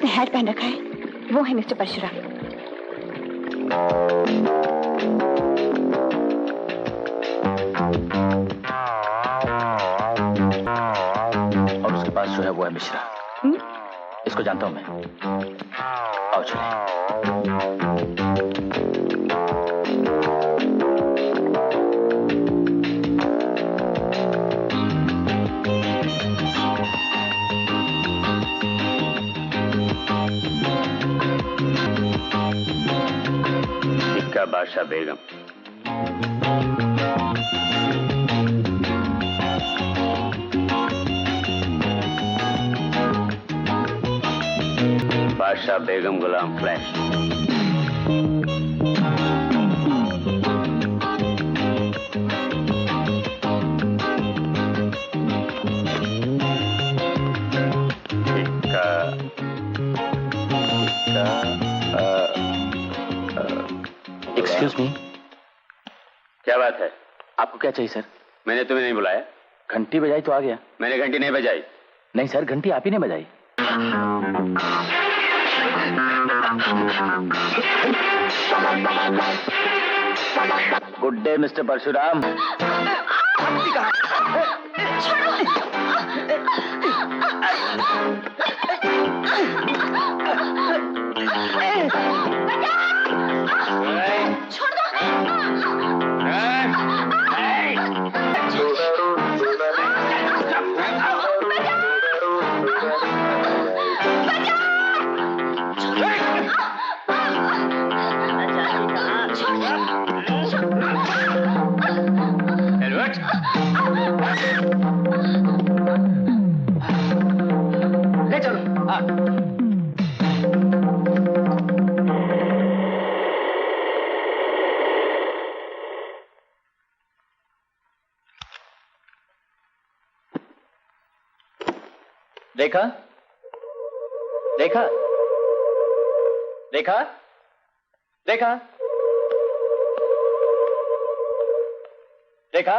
जिसने हैट पहन रखा है वो है मिस्टर परशुराम। और उसके पास जो है वो है मिश्रा। इसको जानता हूं मैं। आओ चले। इक्का बादशाह बेगम। बादशाह बेगम गुलाम फ्रेश। Excuse me. क्या बात है? आपको क्या चाहिए सर? मैंने तुम्हें नहीं बुलाया। घंटी बजाई तो आ गया। मैंने घंटी नहीं बजाई। नहीं सर, घंटी आप ही ने बजाई। Good day mister Parshuram. ले चलो। देखा देखा देखा देखा देखा।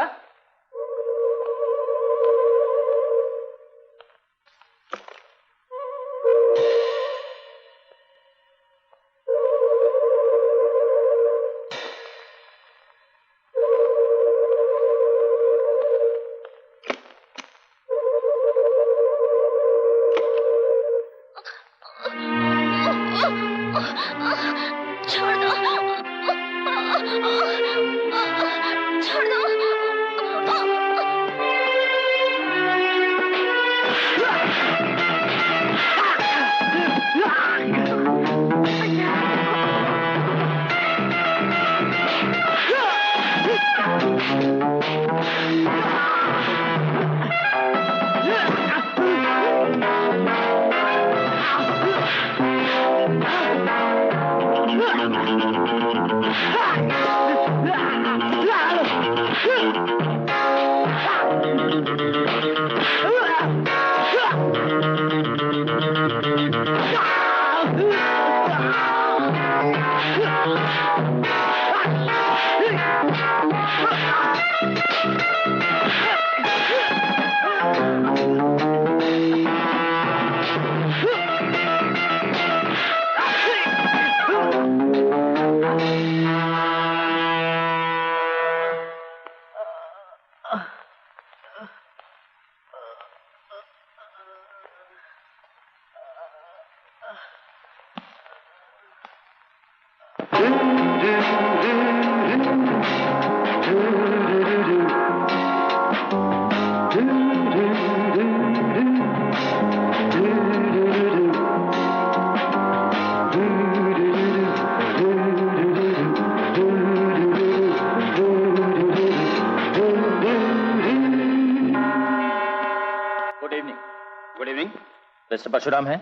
मिस्टर परशुराम है?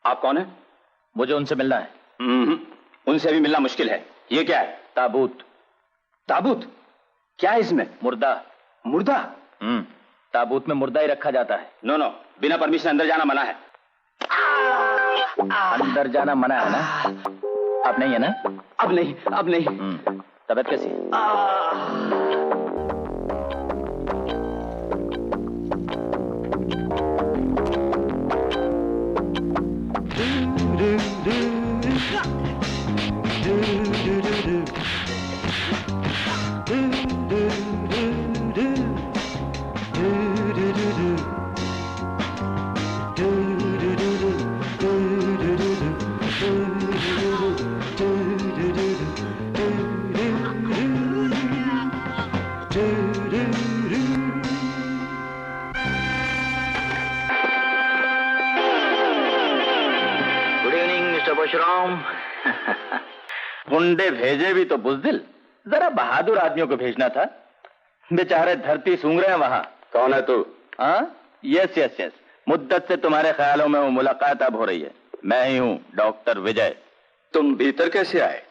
आप कौन है? मुझे उनसे मिलना है। उनसे भी मिलना मुश्किल है। ये क्या है? ताबूत। ताबूत? क्या है इसमें? मुर्दा। मुर्दा? ताबूत में मुर्दा ही रखा जाता है। नो नो, बिना परमिशन अंदर जाना मना है। अंदर जाना मना है ना? अब नहीं है ना? अब नहीं, अब नहीं। तबीयत कैसी है? गुंडे भेजे भी तो बुज़दिल, जरा बहादुर आदमियों को भेजना था। बेचारे धरती सूंघ रहे हैं वहां। कौन है तू? हाँ, यस यस यस, मुद्दत से तुम्हारे ख्यालों में वो मुलाकात अब हो रही है। मैं ही हूँ डॉक्टर विजय। तुम भीतर कैसे आए?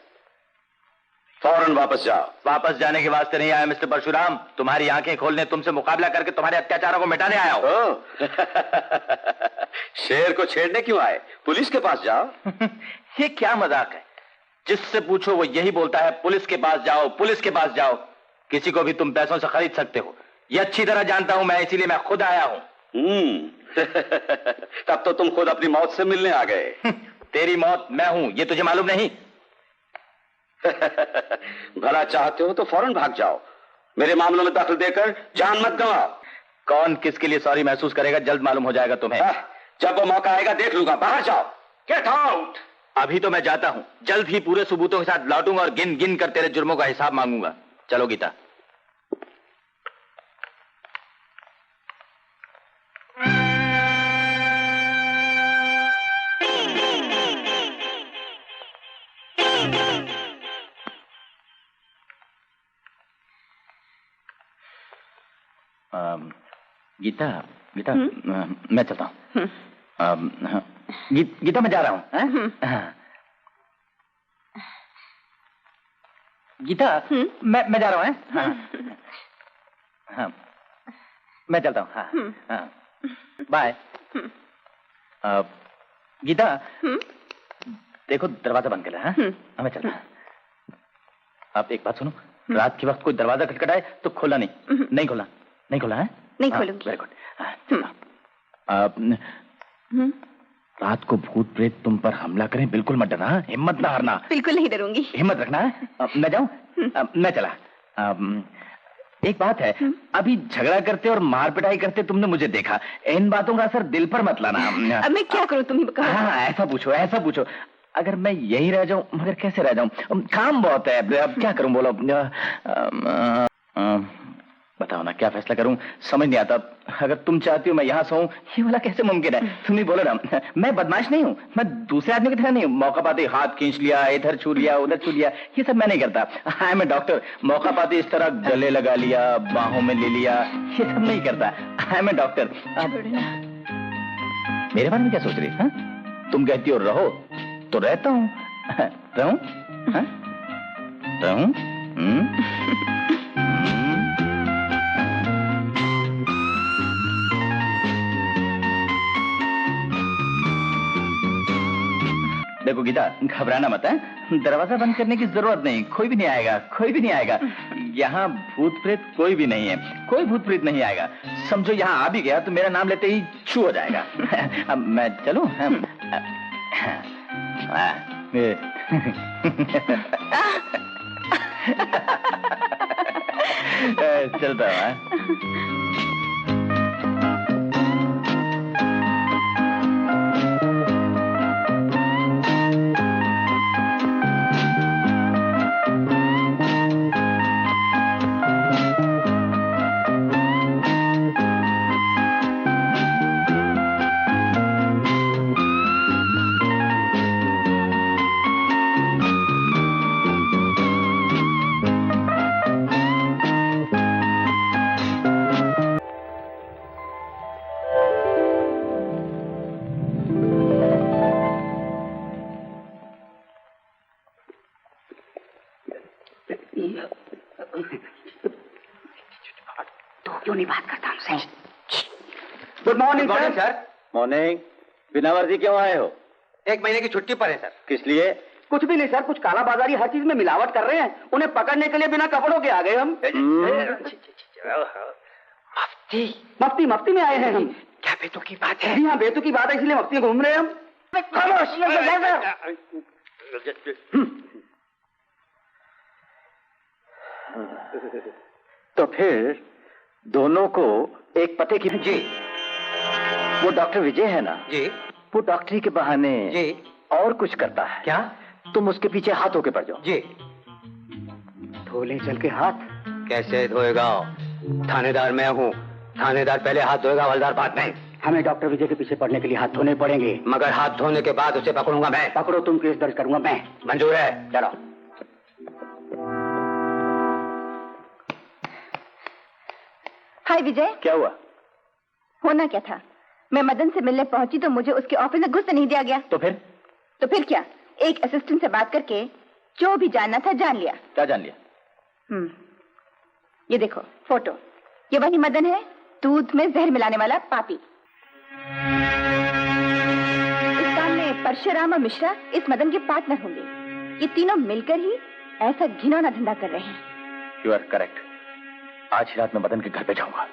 फौरन वापस जाओ। वापस जाने के वास्ते नहीं आया मिस्टर परशुराम, तुम्हारी आंखें खोलने, तुमसे मुकाबला करके तुम्हारे अत्याचारों को मिटाने आया हूँ। शेर को छेड़ने क्यों आए? पुलिस के पास जाओ। ये क्या मजाक है? जिससे पूछो वो यही बोलता है पुलिस के पास जाओ, पुलिस के पास जाओ। किसी को भी तुम पैसों से खरीद सकते हो, ये अच्छी तरह जानता हूं मैं, इसीलिए मैं खुद आया हूं। तब तो तुम खुद अपनी मौत से मिलने आ गए। तेरी मौत मैं हूं, ये तुझे मालूम नहीं? भला चाहते हो तो फौरन भाग जाओ, मेरे मामलों में दखल देकर जान मत गंवाओ। कौन किसके लिए सॉरी महसूस करेगा, जल्द मालूम हो जाएगा तुम्हें। जब वो मौका आएगा देख लूंगा। बाहर जाओ, गेट आउट। अभी तो मैं जाता हूं, जल्द ही पूरे सबूतों के साथ लौटूंगा और गिन गिन कर तेरे जुर्मों का हिसाब मांगूंगा। चलो गीता। गीता गीता मैं चलता हूँ। गीता मैं जा रहा हूँ। गीता मैं जा रहा हूँ। हाँ, मैं चलता हूँ। हाँ, बाय। गीता देखो दरवाजा बंद कर रहा है। मैं चलता हूँ। आप एक बात सुनो, रात के वक्त कोई दरवाजा खटखटाए तो खोला नहीं। नहीं खोला, नहीं खोला है? नहीं खोलूंगी। Very good. रात को भूत प्रेत तुम पर हमला करें बिल्कुल मत डरना, हिम्मत ना हारना। बिल्कुल नहीं डरूंगी। हिम्मत रखना है। मैं जाऊं? मैं चला। एक बात है, अभी झगड़ा करते और मार पिटाई करते तुमने मुझे देखा, इन बातों का असर दिल पर मत लाना। अब मैं क्या करूं, तुम ही बताओ। हाँ, ऐसा पूछो, ऐसा पूछो। अगर मैं यही रह जाऊं, मगर कैसे रह जाऊं, काम बहुत है, अब क्या करूं बोलो। बताओ ना, क्या फैसला करूं समझ नहीं आता। अगर तुम चाहती हो मैं यहाँ सोऊं, ये वाला कैसे मुमकिन है? तुम ही बोलो ना। मैं बदमाश नहीं हूँ, मैं दूसरे आदमी की तरह नहीं हूँ। मौका पाते हाथ खींच लिया, इधर छू लिया, उधर छू लिया, ये सब मैं नहीं करता। हाँ, मैं डॉक्टर, मौका पाते इस तरह गले लगा लिया, बाहों में ले लिया, ये सब नहीं करता। हाँ, मैं डॉक्टर। मेरे बारे में क्या सोच रही है? तुम कहती हो रहो तो रहता हूँ। रहूं? रहूं? देखो गीता, घबराना मत है। दरवाजा बंद करने की जरूरत नहीं, कोई भी नहीं आएगा, कोई भी नहीं आएगा। यहाँ भूत प्रेत कोई भी नहीं है, कोई भूत प्रेत नहीं आएगा। समझो यहाँ आ भी गया तो मेरा नाम लेते ही छू हो जाएगा। अब मैं चलूं? चलता हूँ। Good morning sir. मॉर्निंग। बिना वर्दी क्यों आए हो? 1 महीने की छुट्टी पर है सर। किस लिए? कुछ भी नहीं सर, कुछ काला बाजारी हर चीज में मिलावट कर रहे हैं, उन्हें पकड़ने के लिए बिना कपड़ों के आ गए हम। मफ्ती में आए हैं हम। क्या बेतुकी बात है? जी हाँ, बेतुकी बात है, इसलिए मफ्ती घूम रहे हैं हम। तो फिर दोनों को एक पते की जी। वो डॉक्टर विजय है ना जी, वो डॉक्टरी के बहाने जी और कुछ करता है क्या? तुम उसके पीछे हाथ होके पड़ जाओ जी। धो ले चल के हाथ। कैसे धोएगा? थानेदार मैं हूँ, थानेदार पहले हाथ धोएगा, हवलदार बात नहीं। हमें डॉक्टर विजय के पीछे पड़ने के लिए हाथ धोने पड़ेंगे, मगर हाथ धोने के बाद उसे पकड़ूंगा मैं। पकड़ो तुम, केस दर्ज करूंगा मैं। मंजूर है, चलो। हाय विजय। क्या हुआ? होना क्या था, मैं मदन से मिलने पहुंची तो मुझे उसके ऑफिस में घुसने नहीं दिया गया। तो फिर क्या, एक असिस्टेंट से बात करके जो भी जानना था जान लिया। क्या जान लिया? ये देखो फोटो, ये वही मदन है, दूध में जहर मिलाने वाला पापी। इस काम में परशुराम और मिश्रा इस मदन के पार्टनर होंगे। ये तीनों मिलकर ही ऐसा घिनौना धंधा कर रहे हैं। You are correct. आज ही रात में मदन के घर पे जाऊंगा।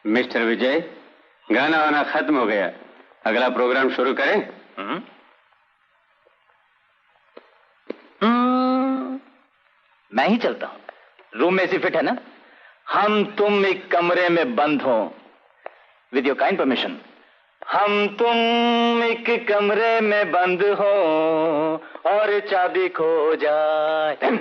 मिस्टर विजय, गाना वाना खत्म हो गया, अगला प्रोग्राम शुरू करें? मैं ही चलता हूँ। रूम में एसी फिट है ना? हम तुम एक कमरे में बंद हो, विद योर काइंड परमिशन। हम तुम एक कमरे में बंद हो और चाबी खो जाए।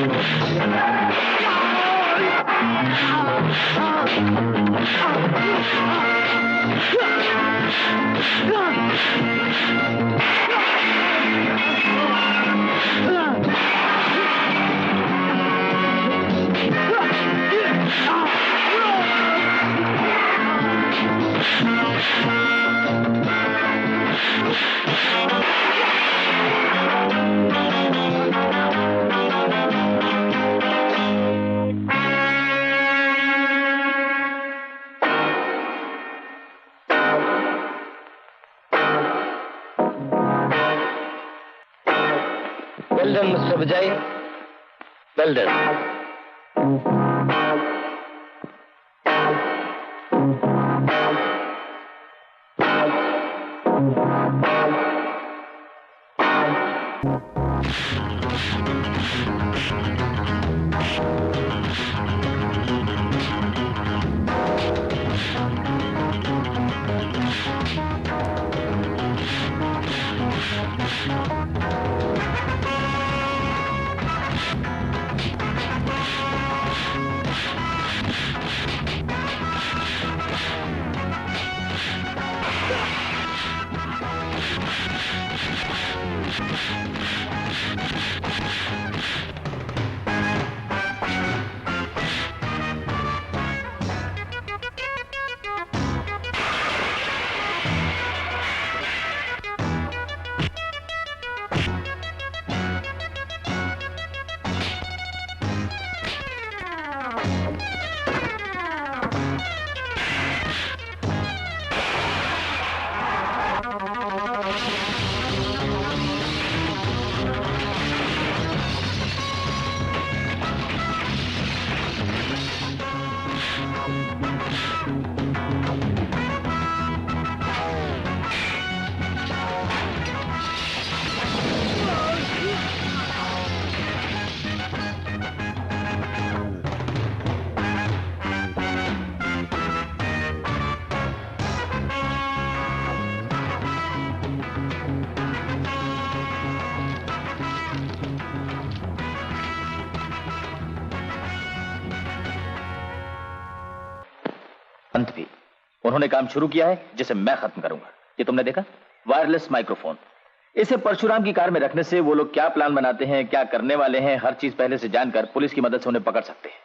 Well done, Mr. Vijay. Well done. अंत भी उन्होंने काम शुरू किया है जिसे मैं खत्म करूंगा। ये तुमने देखा, वायरलेस माइक्रोफोन। इसे परशुराम की कार में रखने से वो लोग क्या प्लान बनाते हैं, क्या करने वाले हैं, हर चीज पहले से जानकर पुलिस की मदद से उन्हें पकड़ सकते हैं।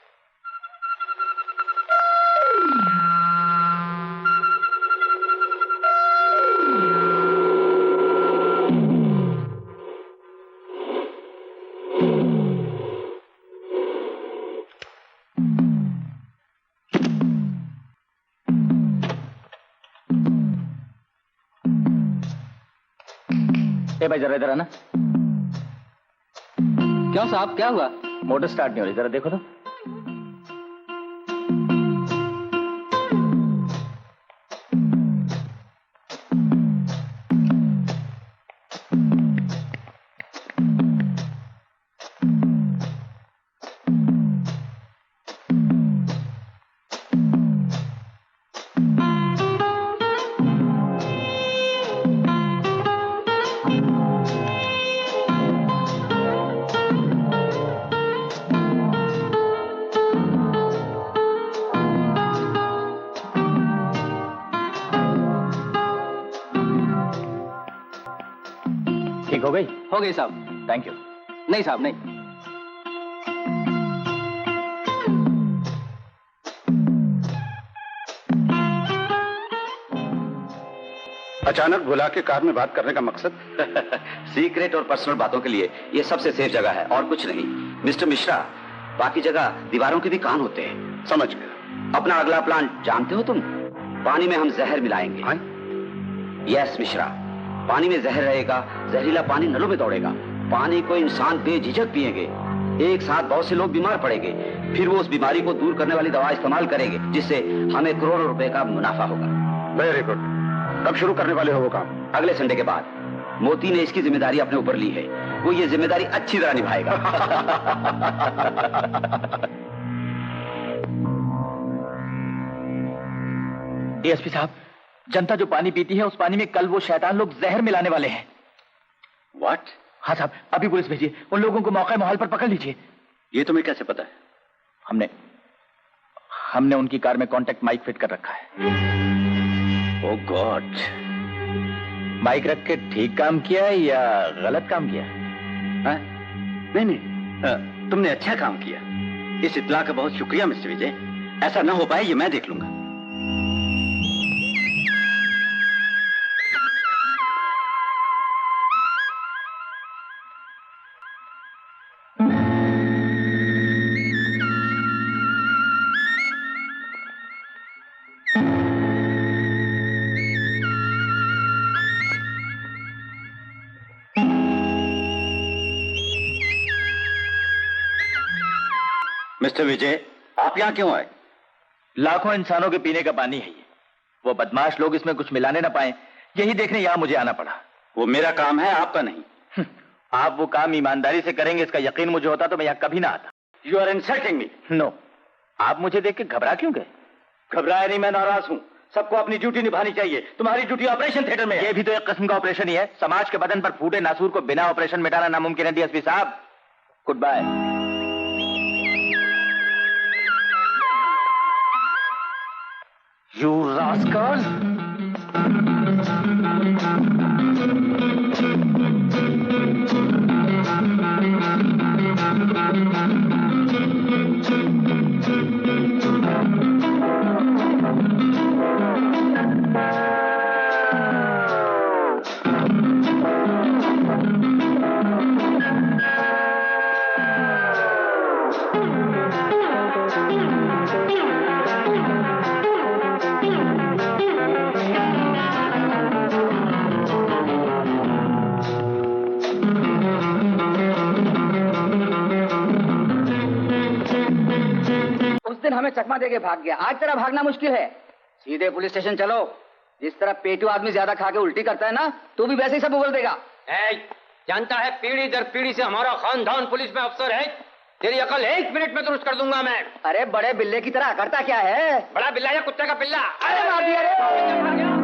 भाई जरा इधर आना। क्यों साहब, क्या हुआ? मोटर स्टार्ट नहीं हो रही, जरा देखो तो। हो गई साहब। Thank you. नहीं साहब, नहीं। अचानक बुला के कार में बात करने का मकसद? सीक्रेट और पर्सनल बातों के लिए ये सबसे सेफ जगह है और कुछ नहीं। मिस्टर मिश्रा, बाकी जगह दीवारों के भी कान होते हैं। समझ गया। अपना अगला प्लान जानते हो तुम? पानी में हम जहर मिलाएंगे। यस मिश्रा, पानी में जहर रहेगा, जहरीला पानी नलों में दौड़ेगा, पानी को इंसान बेझिझक पिएंगे, एक साथ बहुत से लोग बीमार पड़ेंगे, फिर वो उस बीमारी को दूर करने वाली दवा इस्तेमाल करेंगे जिससे हमें करोड़ों रुपए का मुनाफा होगा। Very good. कब शुरू करने वाले हो वो काम? अगले संडे के बाद। मोती ने इसकी जिम्मेदारी अपने ऊपर ली है, वो ये जिम्मेदारी अच्छी तरह निभाएगा। डीएसपी साहब, जनता जो पानी पीती है उस पानी में कल वो शैतान लोग जहर मिलाने वाले हैं। व्हाट? हाँ साहब, अभी पुलिस भेजिए, उन लोगों को मौके माहौल पर पकड़ लीजिए। ये तुम्हें कैसे पता है? हमने उनकी कार में कॉन्टैक्ट माइक फिट कर रखा है। ओह गॉड। माइक रख के ठीक काम किया है या गलत काम किया? हाँ? नहीं, तुमने अच्छा काम किया। इस इत्तला का बहुत शुक्रिया मिस्टर विजय। ऐसा ना हो पाए ये मैं देख लूंगा। मिस्टर विजय, आप यहां क्यों आए? लाखों इंसानों के पीने का पानी है ये। वो बदमाश लोग इसमें कुछ मिलाने ना पाए, यही देखने यहां मुझे आना पड़ा। वो मेरा काम है, आपका नहीं। आप वो काम ईमानदारी से करेंगे इसका यकीन मुझे होता तो मैं यहां कभी ना आता। You are insulting me. No. आप मुझे देख के घबरा क्यों गए? घबराया नहीं, मैं नाराज हूं। सबको अपनी ड्यूटी निभानी चाहिए। तुम्हारी ड्यूटी ऑपरेशन थिएटर में है। ये भी तो एक किस्म का ऑपरेशन ही है। समाज के बदन पर फूटे नासूर को बिना ऑपरेशन मिटाना नामुमकिन है डीएसपी साहब। Goodbye. You rascal! हमें चकमा देके भाग गया। आज तेरा भागना मुश्किल है। सीधे पुलिस स्टेशन चलो। जिस तरह पेटू आदमी ज्यादा खा के उल्टी करता है ना, तू भी वैसे ही सब उगल देगा। जानता है पीढ़ी दर पीढ़ी से हमारा खानदान पुलिस में अफसर है। तेरी अकल 1 मिनट में दुरुस्त कर दूंगा मैं। अरे बड़े बिल्ले की तरह करता क्या है? बड़ा बिल्ला या कुत्ते का पिल्ला? अरे मार दिया रे।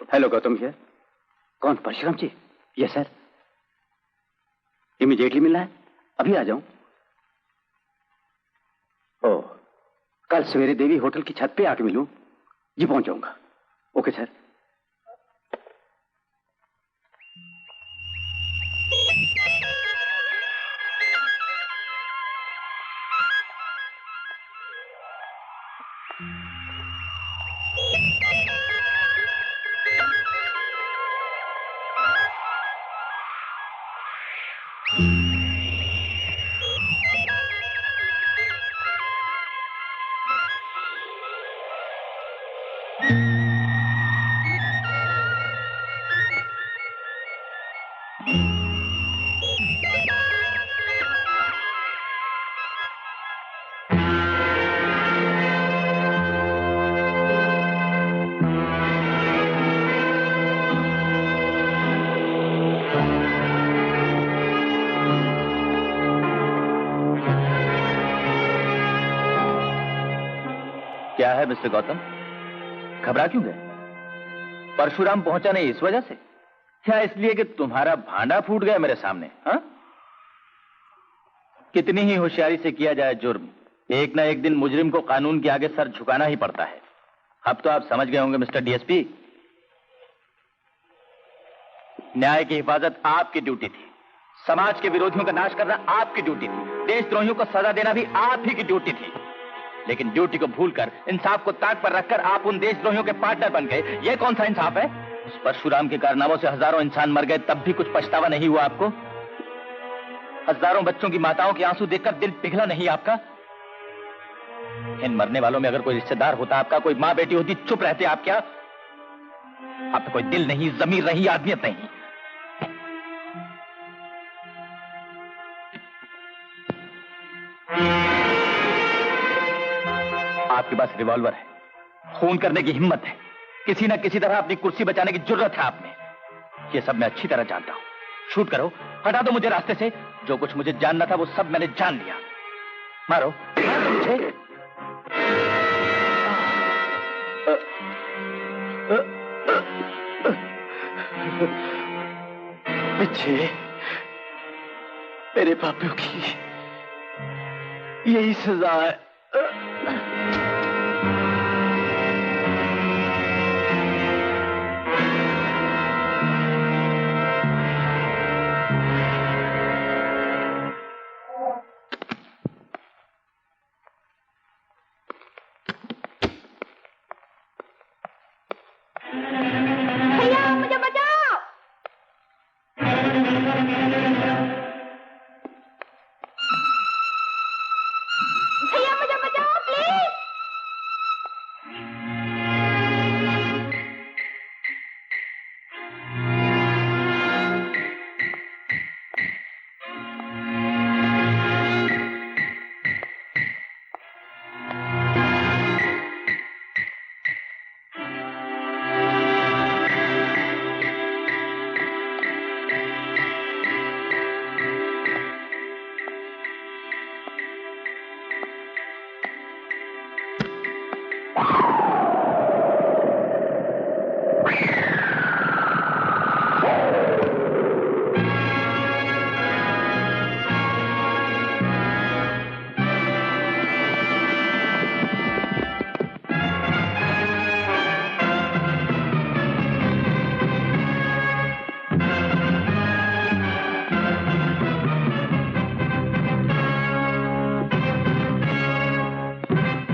हेलो गौतम भैया। कौन? Parshuram ji? Yes sir. Immediately मिलना है? अभी आ जाऊं? ओह, कल सवेरे देवी होटल की छत पे आके मिलूं? जी पहुंच जाऊंगा। Okay sir. क्या है मिस्टर गौतम, घबरा क्यों गए? परशुराम पहुंचा नहीं इस वजह से, क्या इसलिए कि तुम्हारा भांडा फूट गया मेरे सामने? हाँ, कितनी ही होशियारी से किया जाए जुर्म, एक ना एक दिन मुजरिम को कानून के आगे सर झुकाना ही पड़ता है। अब तो आप समझ गए होंगे मिस्टर डीएसपी, न्याय की हिफाजत आपकी ड्यूटी थी, समाज के विरोधियों का नाश करना आपकी ड्यूटी थी, देशद्रोहियों को सजा देना भी आप ही की ड्यूटी थी। लेकिन ड्यूटी को भूलकर, इंसाफ को ताक पर रखकर आप उन देशद्रोहियों के पार्टनर बन गए। यह कौन सा इंसाफ है? उस परशुराम के कारनामों से हजारों इंसान मर गए, तब भी कुछ पछतावा नहीं हुआ आपको? हजारों बच्चों की माताओं के आंसू देखकर दिल पिघला नहीं आपका? इन मरने वालों में अगर कोई रिश्तेदार होता आपका, कोई मां बेटी होती, चुप रहते आप क्या? आप तो कोई दिल नहीं, जमीर नहीं, आदमियत नहीं। आपके पास रिवॉल्वर है, खून करने की हिम्मत है, किसी न किसी तरह अपनी कुर्सी बचाने की जरूरत है आप में। ये सब मैं अच्छी तरह जानता हूं। शूट करो, हटा दो मुझे रास्ते से। जो कुछ मुझे जानना था वो सब मैंने जान लिया। मारो, मारो मुझे। पीछे मेरे पापियों की यही सजा है।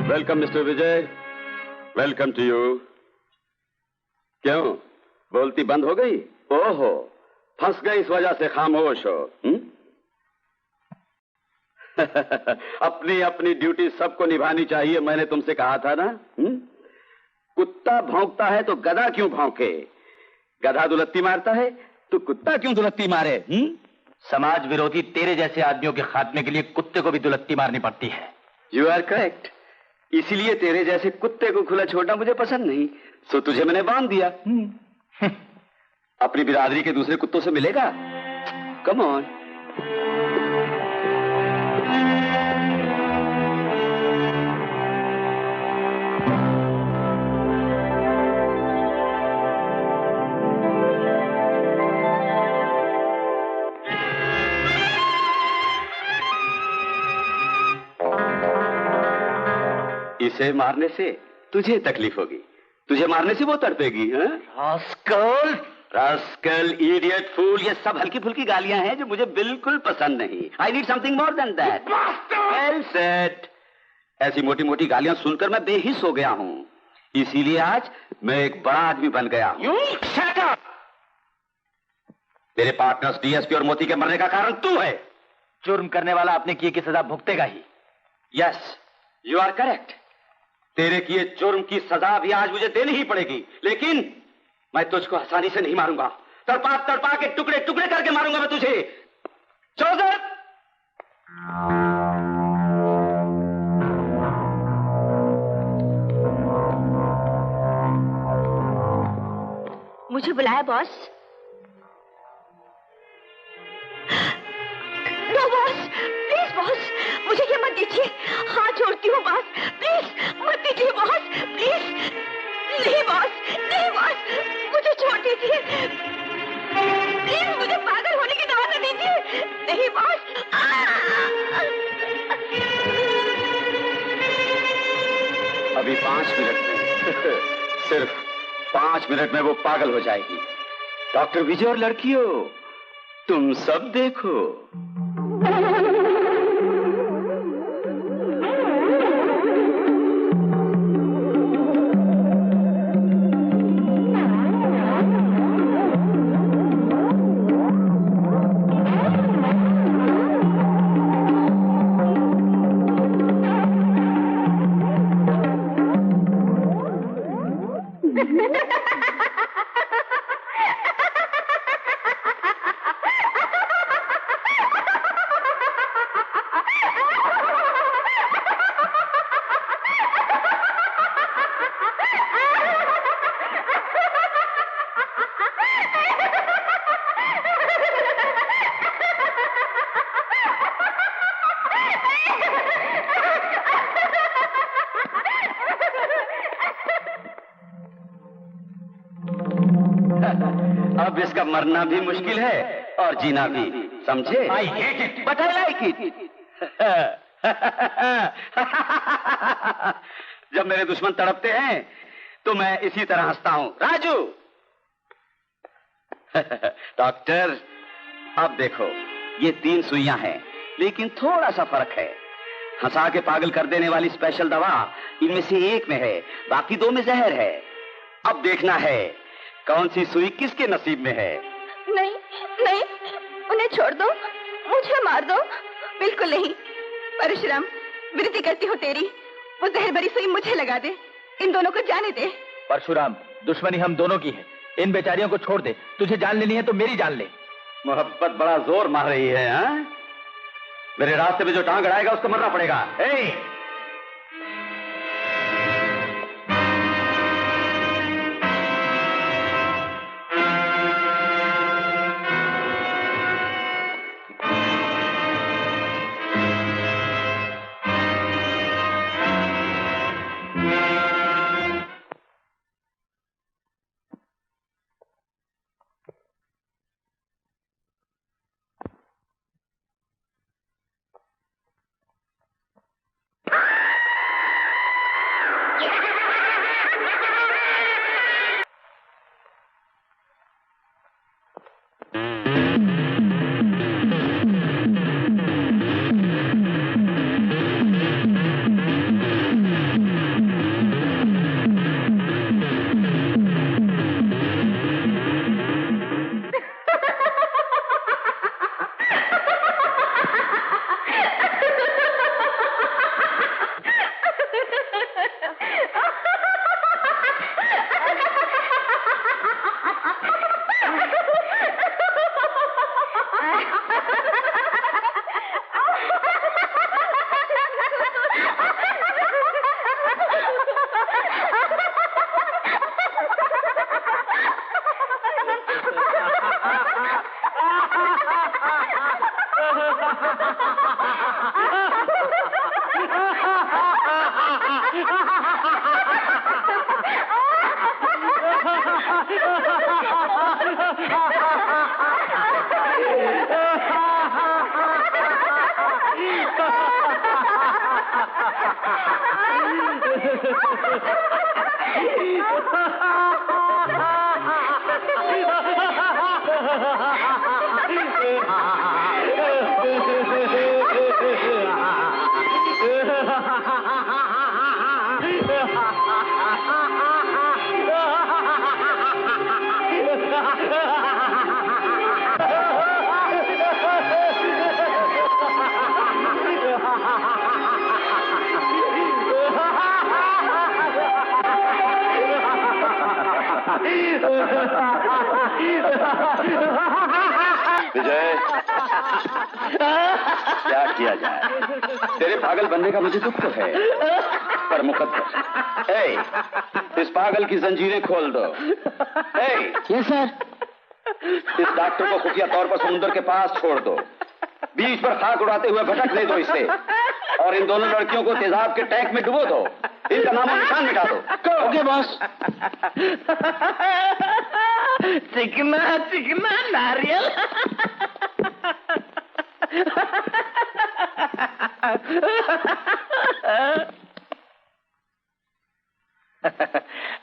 Welcome mister Vijay, welcome to you. क्यों बोलती बंद हो गई? ओहो, फंस गए इस वजह से खामोश हो? अपनी अपनी ड्यूटी सबको निभानी चाहिए, मैंने तुमसे कहा था ना? कुत्ता भौंकता है तो गधा क्यों भौंके? गधा दुलत्ती मारता है तो कुत्ता क्यों दुलत्ती मारे? समाज विरोधी तेरे जैसे आदमियों के खात्मे के लिए कुत्ते को भी दुलत्ती मारनी पड़ती है। You are correct. इसीलिए तेरे जैसे कुत्ते को खुला छोड़ना मुझे पसंद नहीं, सो तुझे मैंने बांध दिया। अपनी बिरादरी के दूसरे कुत्तों से मिलेगा? Come on. इसे मारने से तुझे तकलीफ होगी, तुझे मारने से वो तड़पेगी। रास्कल, रास्कल, इडियट, फूल, ये सब हल्की फुल्की गालियां हैं जो मुझे बिल्कुल पसंद नहीं। I need something more than that. Well said. ऐसी मोटी मोटी गालियां सुनकर मैं बेहिस हो गया हूं, इसीलिए आज मैं एक बड़ा आदमी बन गया हूं। You shut up! मेरे पार्टनर्स डीएसपी और मोती के मरने का कारण तू है। जुर्म करने वाला अपने किए की सजा भुगतेगा ही। Yes, you are correct. तेरे किए जुर्म की सजा भी आज मुझे देनी ही पड़ेगी, लेकिन मैं तुझको आसानी से नहीं मारूंगा। तड़पा तड़पा के टुकड़े टुकड़े करके मारूंगा मैं तुझे। जोसेफ! मुझे बुलाया boss? No boss, please boss, मुझे ये मत दीजिए, हाथ जोड़ती हूँ बॉस, प्लीज मत दीजिए बॉस, प्लीज। नहीं बॉस, नहीं बॉस, मुझे छोड़ दीजिए, प्लीज मुझे पागल होने की दवा न दीजिए। नहीं बॉस। अभी 5 मिनट में सिर्फ 5 मिनट में वो पागल हो जाएगी। डॉक्टर विजय और लड़कियों, तुम सब देखो। अब इसका मरना भी मुश्किल है और जीना भी, समझे? But I like it. जब मेरे दुश्मन तड़पते हैं तो मैं इसी तरह हंसता हूं। राजू! डॉक्टर, अब देखो, ये 3 सुइयां हैं, लेकिन थोड़ा सा फर्क है। हंसा के पागल कर देने वाली स्पेशल दवा इनमें से एक में है, बाकी 2 में जहर है। अब देखना है कौन सी सुई किसके नसीब में है। नहीं नहीं, उन्हें छोड़ दो, मुझे मार दो। बिल्कुल नहीं। परशुराम, विनती करती हूँ तेरी, वो जहर भरी सुई मुझे लगा दे, इन दोनों को जाने दे। परशुराम, दुश्मनी हम दोनों की है, इन बेचारियों को छोड़ दे। तुझे जान लेनी है तो मेरी जान ले। मोहब्बत बड़ा जोर मार रही है। हाँ? मेरे रास्ते में जो टांग अड़ाएगा उसको मरना पड़ेगा। विजय, क्या किया जाए? तेरे पागल बनने का मुझे दुख तो है, पर मुकद्दर। इस पागल की जंजीरें खोल दो। Yes sir. इस डॉक्टर को खुफिया तौर पर समुद्र के पास छोड़ दो, बीच पर खाक उड़ाते हुए भटकने दो इसे, और इन दोनों लड़कियों को तेजाब के टैंक में डुबो दो, इनका नामो निशान मिटा दो। Okay boss. चिकना चिकना नारियल।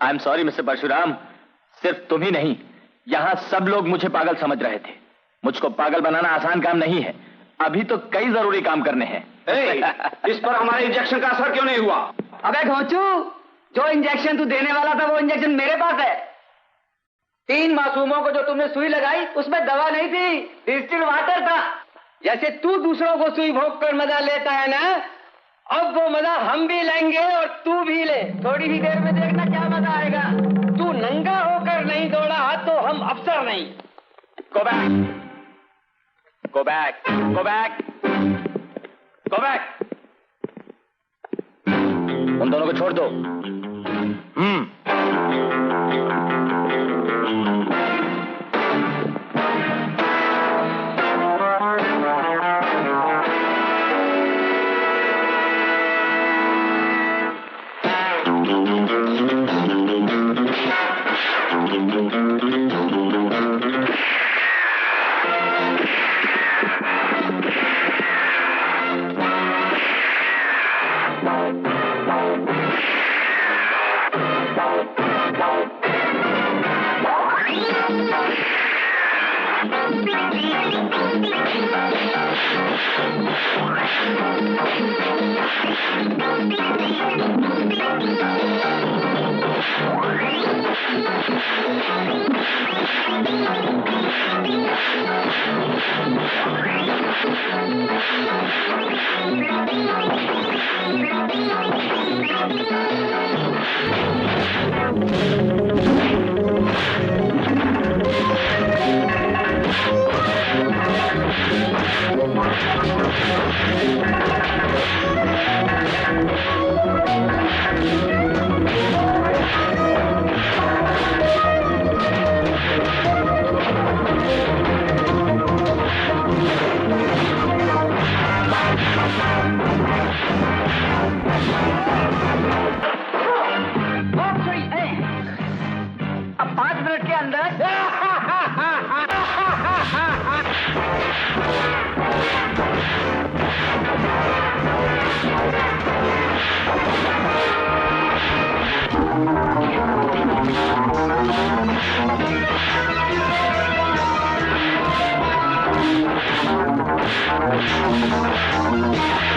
I am sorry mister Parshuram, सिर्फ तुम ही नहीं, यहाँ सब लोग मुझे पागल समझ रहे थे। मुझको पागल बनाना आसान काम नहीं है, अभी तो कई जरूरी काम करने हैं। इस पर हमारे इंजेक्शन का असर क्यों नहीं हुआ? अबे घोंचू, जो इंजेक्शन तू देने वाला था वो इंजेक्शन मेरे पास है। 3 मासूमों को जो तुमने सुई लगाई उसमें दवा नहीं थी, डिस्टिल्ड वाटर था। जैसे तू दूसरों को सुई भोग कर मजा लेता है ना, अब वो मजा हम भी लेंगे और तू भी ले। थोड़ी ही देर में देखना क्या मजा आएगा। तू नंगा होकर नहीं दौड़ा तो हम अफसर नहीं। Go back! Go back! Go back! Go back! उन दोनों को छोड़ दो। अब 5 मिनट के अंदर Thank you.